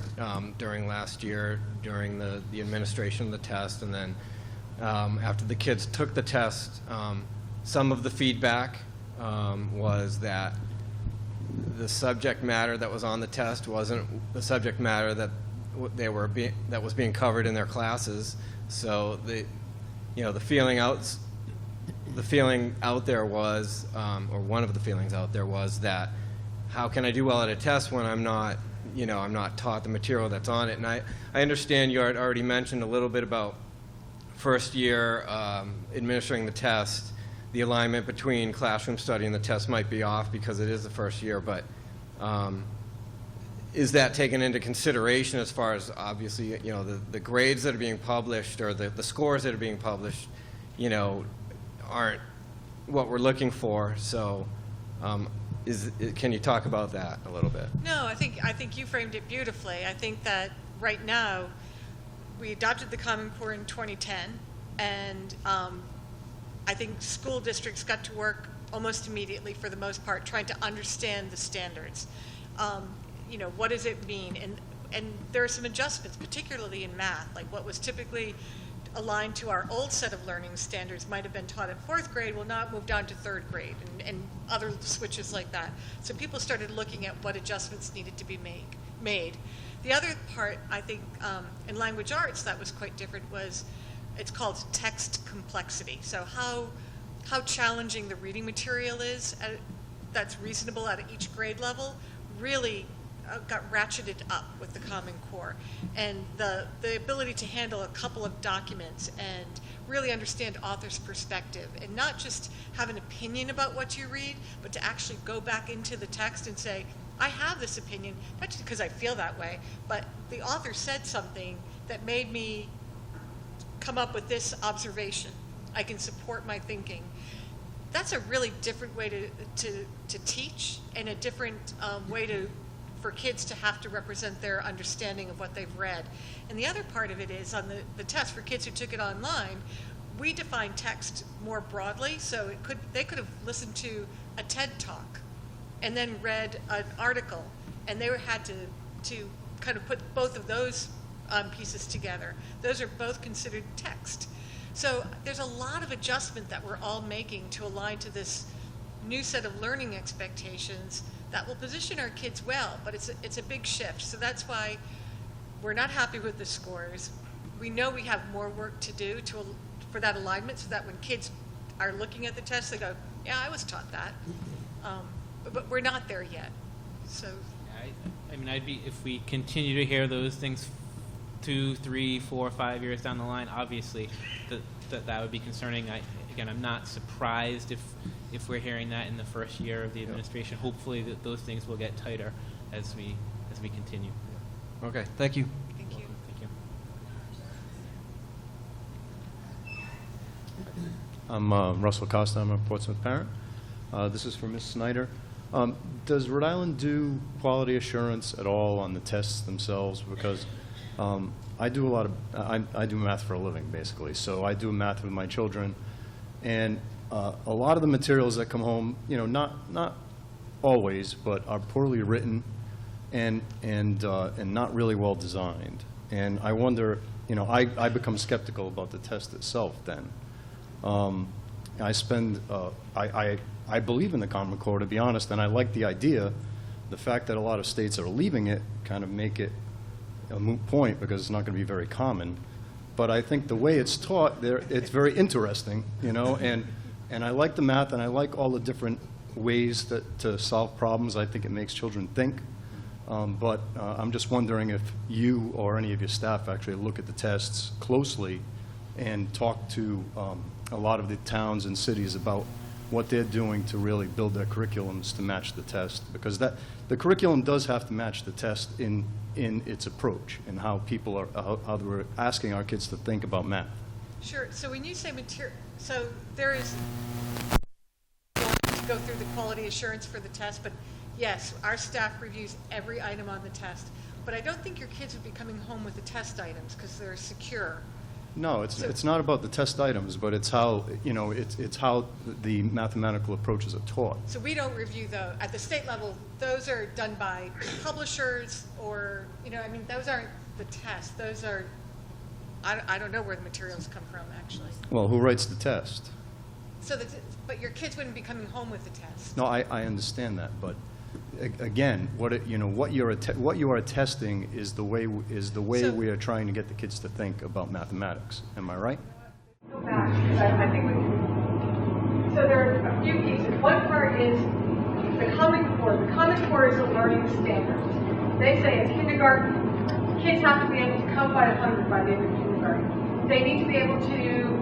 during last year, during the administration of the test, and then after the kids took the test, some of the feedback was that the subject matter that was on the test wasn't the subject matter that that was being covered in their classes. So the feeling out there was, or one of the feelings out there was that, how can I do well at a test when I'm not taught the material that's on it? And I understand you had already mentioned a little bit about first year administering the test. The alignment between classroom study and the test might be off because it is the first year, but is that taken into consideration as far as, obviously, the grades that are being published or the scores that are being published, aren't what we're looking for. So can you talk about that a little bit? No, I think you framed it beautifully. I think that right now, we adopted the Common Core in 2010, and I think school districts got to work almost immediately, for the most part, trying to understand the standards. What does it mean? And there are some adjustments, particularly in math, like what was typically aligned to our old set of learning standards might have been taught in 4th grade will now move down to 3rd grade, and other switches like that. So people started looking at what adjustments needed to be made. The other part, I think, in language arts that was quite different was, it's called text complexity. So how challenging the reading material is that's reasonable at each grade level really got ratcheted up with the Common Core. And the ability to handle a couple of documents and really understand author's perspective and not just have an opinion about what you read, but to actually go back into the text and say, I have this opinion, not just because I feel that way, but the author said something that made me come up with this observation. I can support my thinking. That's a really different way to teach, and a different way for kids to have to represent their understanding of what they've read. And the other part of it is, on the test for kids who took it online, we defined text more broadly, so they could have listened to a TED Talk and then read an article, and they had to kind of put both of those pieces together. Those are both considered text. So there's a lot of adjustment that we're all making to align to this new set of learning expectations that will position our kids well, but it's a big shift. So that's why we're not happy with the scores. We know we have more work to do for that alignment, so that when kids are looking at the test, they go, yeah, I was taught that. But we're not there yet. So I mean, if we continue to hear those things 2, 3, 4, 5 years down the line, obviously that would be concerning. Again, I'm not surprised if we're hearing that in the first year of the administration. Hopefully those things will get tighter as we continue. Okay, thank you. thank you. Thank you. I'm Russell Costa. I'm a Portsmouth parent. This is for Ms. Snyder. Does Rhode Island do quality assurance at all on the tests themselves? Because I do a lot of, I do math for a living, basically. So I do math with my children, and a lot of the materials that come home, not always, but are poorly written and not really well designed. And I wonder, I become skeptical about the test itself then. I believe in the Common Core, to be honest, and I like the idea. The fact that a lot of states are leaving it kind of make it a moot point, because it's not going to be very common. But I think the way it's taught there, it's very interesting, and I like the math, and I like all the different ways to solve problems. I think it makes children think. But I'm just wondering if you or any of your staff actually look at the tests closely and talk to a lot of the towns and cities about what they're doing to really build their curriculums to match the test, because the curriculum does have to match the test in its approach and how people are, how we're asking our kids to think about math. Sure. So when you say material, so there is to go through the quality assurance for the test, but yes, our staff reviews every item on the test. But I don't think your kids would be coming home with the test items because they're secure. No, it's not about the test items, but it's how, you know, it's how the mathematical approaches are taught. So we don't review those, at the state level, those are done by publishers or, you know, I mean, those aren't the tests. Those are, I don't know where the materials come from, actually. Well, who writes the test? So, but your kids wouldn't be coming home with the test. No, I understand that, but again, what you are testing is the way So- we are trying to get the kids to think about mathematics. Am I right? Go back, because I think so there are a few pieces. One part is the Common Core. The Common Core is a learning standard. They say in kindergarten, kids have to be able to count by 100 by the end of kindergarten. They need to be able to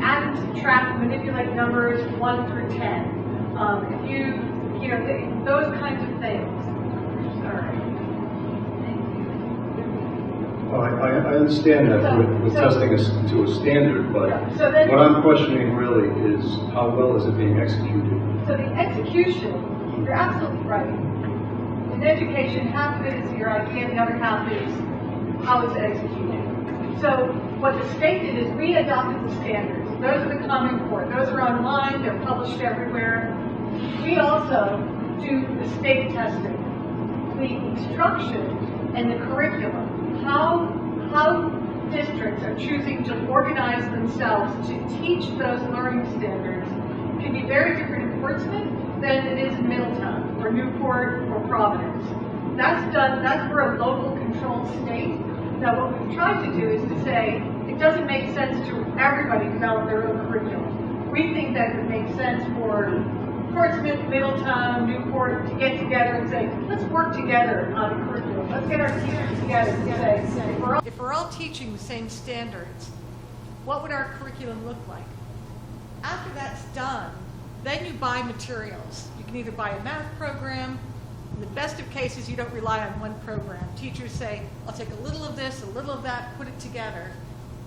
add and subtract, manipulate numbers 1 through 10. If you know, those kinds of things. All right. Well, I understand that we're testing to a standard, but So then- what I'm questioning really is how well is it being executed? So the execution, you're absolutely right. In education, half of it is your idea, the other half is how it's executed. So what the state did is we adopted the standards. Those are the Common Core. Those are online, they're published everywhere. We also do the state testing, the instruction and the curriculum. How districts are choosing to organize themselves to teach those learning standards can be very different in Portsmouth than it is in Middletown or Newport or Providence. That's for a local controlled state. Now what we've tried to do is to say it doesn't make sense to everybody develop their own curriculum. We think that it would make sense for Portsmouth, Middletown, Newport to get together and say, let's work together on a curriculum. Let's get our teachers together and say, If we're all teaching the same standards, what would our curriculum look like? After that's done, then you buy materials. You can either buy a math program. In the best of cases, you don't rely on one program. Teachers say, I'll take a little of this, a little of that, put it together.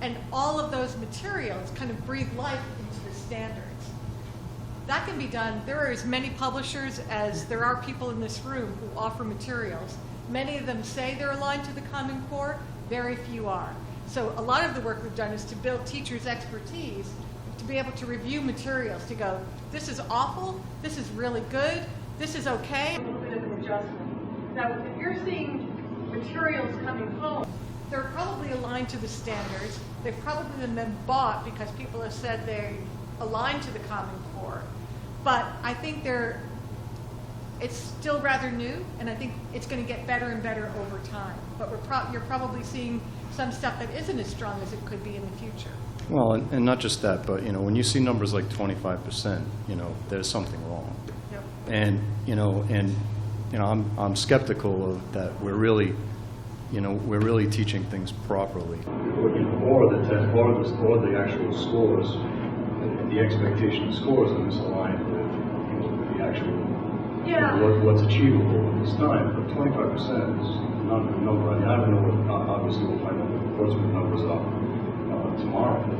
And all of those materials kind of breathe life into the standards. That can be done. There are as many publishers as there are people in this room who offer materials. Many of them say they're aligned to the Common Core. Very few are. So a lot of the work we've done is to build teachers' expertise to be able to review materials, to go, this is awful, this is really good, this is okay. a little bit of an adjustment. Now, if you're seeing materials coming home, They're probably aligned to the standards. They've probably been bought because people have said they align to the Common Core. But I think it's still rather new, and I think it's going to get better and better over time. But you're probably seeing some stuff that isn't as strong as it could be in the future. Well, and not just that, but, you know, when you see numbers like 25%, you know, there's something wrong. Yep. And I'm skeptical of that we're really teaching things properly. Or the actual scores, and the expectation of scores are misaligned with the actual, what's achievable at this time. But 25% is not a number. I don't know what, obviously we'll find out what the Portsmouth numbers are tomorrow. But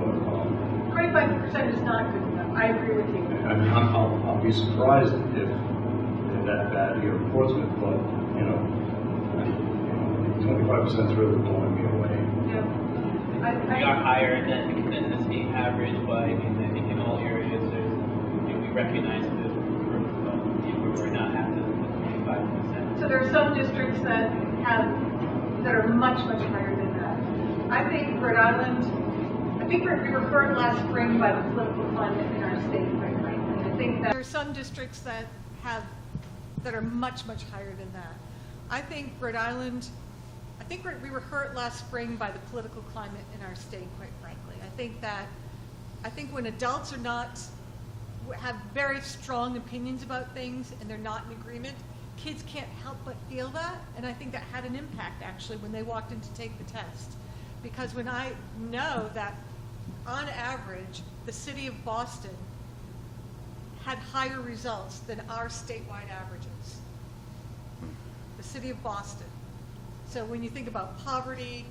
25% is not good enough. I agree with you. I mean, I'll be surprised if they're that bad here in Portsmouth, but, you know, 25% is really blowing me away. We are higher than the state average, but I mean, I think in all areas, we recognize the we're not at the 25%. So there are some districts that are much, much higher than that. I think Rhode Island, we were hurt last spring by the political climate in our state, quite frankly. I think that there are some districts that are much, much higher than that. I think Rhode Island, we were hurt last spring by the political climate in our state, quite frankly. I think when adults have very strong opinions about things and they're not in agreement, kids can't help but feel that, and I think that had an impact actually when they walked in to take the test. Because when I know that on average, the city of Boston had higher results than our statewide averages. The city of Boston. So when you think about poverty,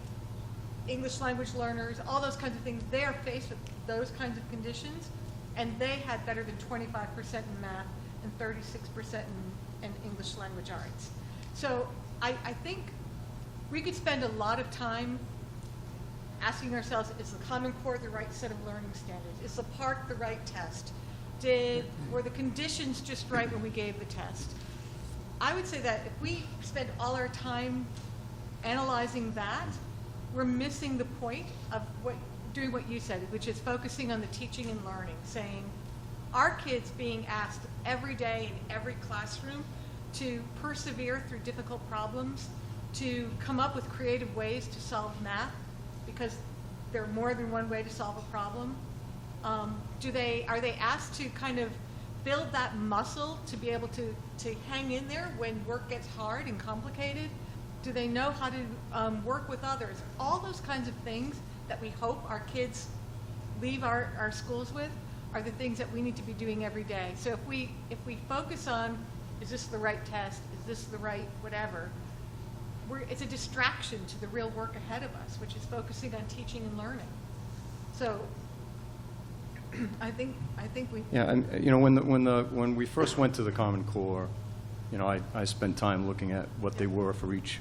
English language learners, all those kinds of things, they are faced with those kinds of conditions, and they had better than 25% in math and 36% in English language arts. So I think we could spend a lot of time asking ourselves, is the Common Core the right set of learning standards? Is the PARC the right test? Were the conditions just right when we gave the test? I would say that if we spend all our time analyzing that, we're missing the point of doing what you said, which is focusing on the teaching and learning, saying our kids being asked every day in every classroom to persevere through difficult problems, to come up with creative ways to solve math, because there are more than one way to solve a problem. Are they asked to kind of build that muscle to be able to hang in there when work gets hard and complicated? Do they know how to work with others? All those kinds of things that we hope our kids leave our schools with are the things that we need to be doing every day. So if we focus on, is this the right test? Is this the right whatever? It's a distraction to the real work ahead of us, which is focusing on teaching and learning. So I think we. Yeah, and you know, when we first went to the Common Core, you know, I spent time looking at what they were for each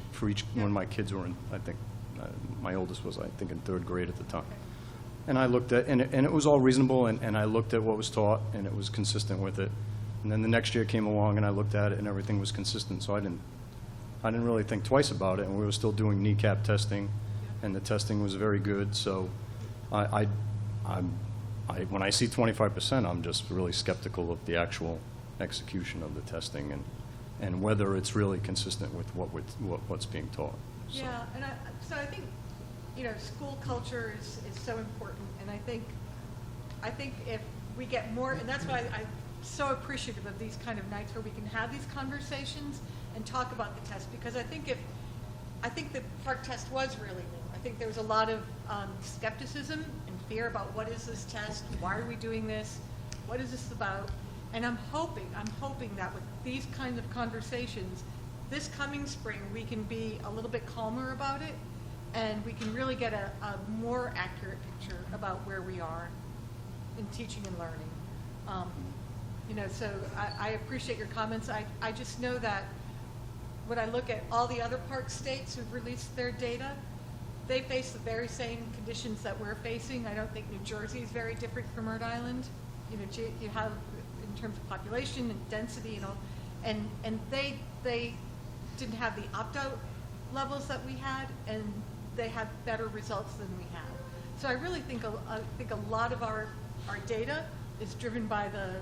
when my kids were in, I think, my oldest was, I think, in 3rd grade at the time. And I looked at, and it was all reasonable, and I looked at what was taught, and it was consistent with it. And then the next year came along, and I looked at it, and everything was consistent, so I didn't really think twice about it, and we were still doing kneecap testing, and the testing was very good, so when I see 25%, I'm just really skeptical of the actual execution of the testing and whether it's really consistent with what's being taught. So. Yeah, and so I think, you know, school culture is so important, and I think if we get more, and that's why I'm so appreciative of these kind of nights where we can have these conversations and talk about the test, because I think the PARC test was really new. I think there was a lot of skepticism and fear about what is this test, why are we doing this, what is this about, and I'm hoping that with these kinds of conversations, this coming spring we can be a little bit calmer about it, and we can really get a more accurate picture about where we are in teaching and learning. You know, so I appreciate your comments. I just know that when I look at all the other PARC states who've released their data, they face the very same conditions that we're facing. I don't think New Jersey is very different from Rhode Island. You know, you have in terms of population and density, you know, and they didn't have the opt-out levels that we had, and they have better results than we have. So I really think a lot of our data is driven by the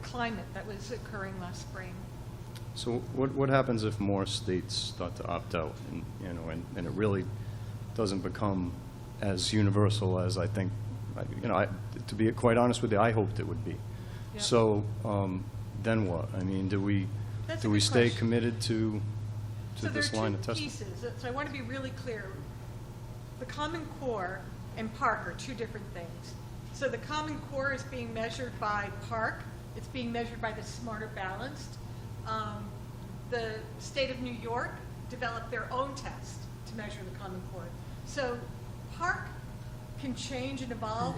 climate that was occurring last spring. So what happens if more states start to opt out, and you know, and it really doesn't become as universal as I think, you know, to be quite honest with you, I hoped it would be. Yep. So then what? I mean, do we stay committed to this line of testing? So there are two pieces. So I want to be really clear. The Common Core and PARC are two different things. So the Common Core is being measured by PARC. It's being measured by the Smarter Balanced. The state of New York developed their own test to measure the Common Core. So PARC can change and evolve.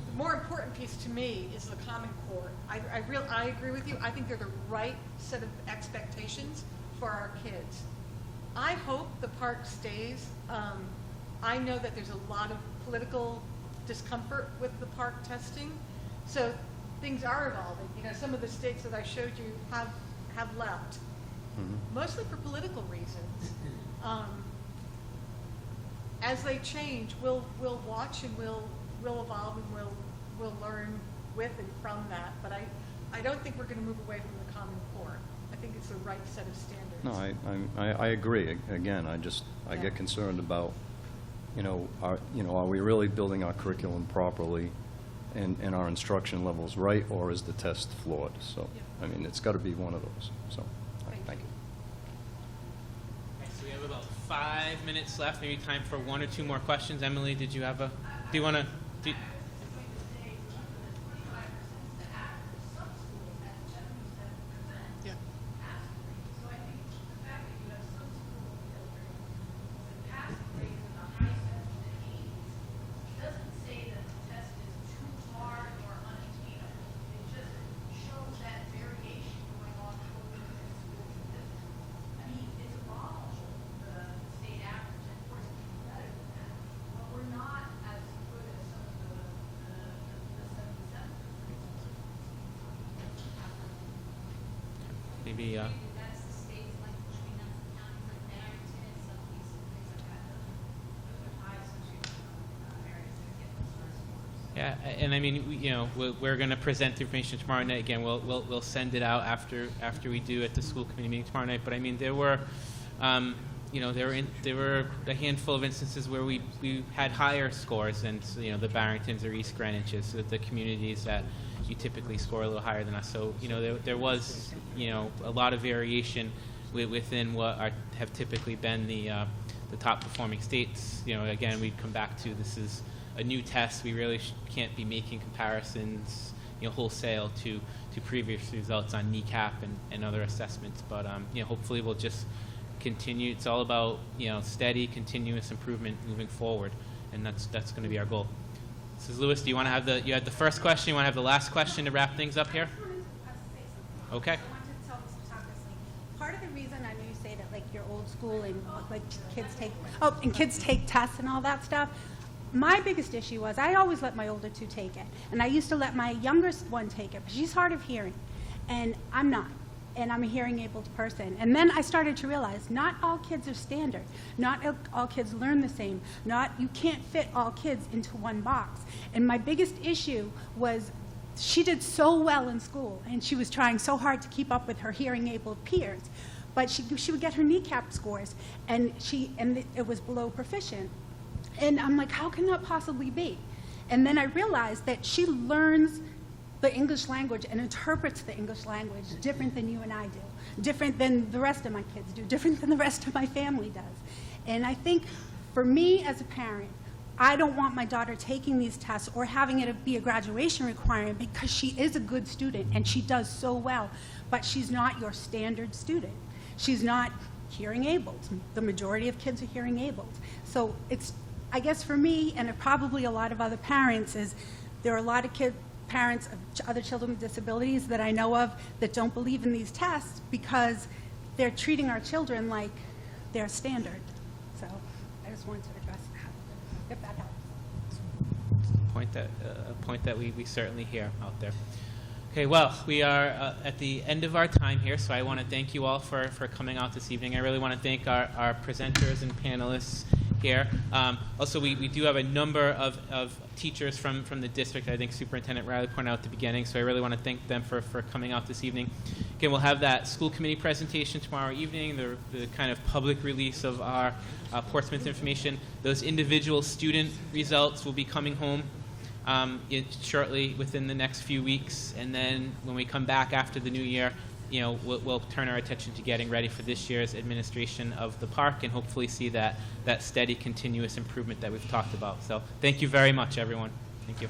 The more important piece to me is the Common Core. I agree with you. I think they're the right set of expectations for our kids. I hope the PARC stays. I know that there's a lot of political discomfort with the PARC testing, so things are evolving. You know, some of the states that I showed you have left, mostly for political reasons. As they change, we'll watch and we'll evolve and we'll learn with and from that. But I don't think we're going to move away from the Common Core. I think it's the right set of standards. No, I agree. Again, I get concerned about, are we really building our curriculum properly and our instruction levels right, or is the test flawed? So, I mean, it's got to be one of those. So, thank you. Okay, so we have about 5 minutes left, maybe time for 1 or 2 more questions. Emily, do you want to? maybe, yeah, and I mean, we're going to present the information tomorrow night. Again, we'll send it out after we do at the school committee meeting tomorrow night. But I mean, there were, there were a handful of instances where we had higher scores than the Barringtons or East Greenwiches, so the communities that you typically score a little higher than us. So there was a lot of variation within what have typically been the top performing states. Again, we'd come back to this is a new test. We really can't be making comparisons, wholesale to previous results on kneecap and other assessments. But hopefully we'll just continue. It's all about steady, continuous improvement moving forward, and that's going to be our goal. Mrs. Lewis, do you want to have you had the first question? You want to have the last question to wrap things up here? Okay. Part of the reason I know you say that like you're old school and like kids take tests and all that stuff. My biggest issue was I always let my older two take it, and I used to let my youngest one take it, but she's hard of hearing, and I'm not, and I'm a hearing-able person. And then I started to realize not all kids are standard, not all kids learn the same, you can't fit all kids into one box. And my biggest issue was she did so well in school, and she was trying so hard to keep up with her hearing-able peers, but she would get her kneecap scores, and it was below proficient. And I'm like, how can that possibly be? And then I realized that she learns the English language and interprets the English language different than you and I do, different than the rest of my kids do, different than the rest of my family does. And I think for me as a parent, I don't want my daughter taking these tests or having it be a graduation requirement because she is a good student and she does so well, but she's not your standard student. She's not hearing abled. The majority of kids are hearing abled. So I guess for me, and probably a lot of other parents, is there are a lot of parents of other children with disabilities that I know of that don't believe in these tests because they're treating our children like they're standard. So I just wanted to address that, if that helps. A point that we certainly hear out there. Okay, well, we are at the end of our time here, so I want to thank you all for coming out this evening. I really want to thank our presenters and panelists here. Also, we do have a number of teachers from the district. I think Superintendent Riley pointed out at the beginning, so I really want to thank them for coming out this evening. Again, we'll have that school committee presentation tomorrow evening, the kind of public release of our Portsmouth information. Those individual student results will be coming home shortly within the next few weeks, and then when we come back after the new year, we'll turn our attention to getting ready for this year's administration of the park and hopefully see that steady, continuous improvement that we've talked about. So thank you very much, everyone. Thank you.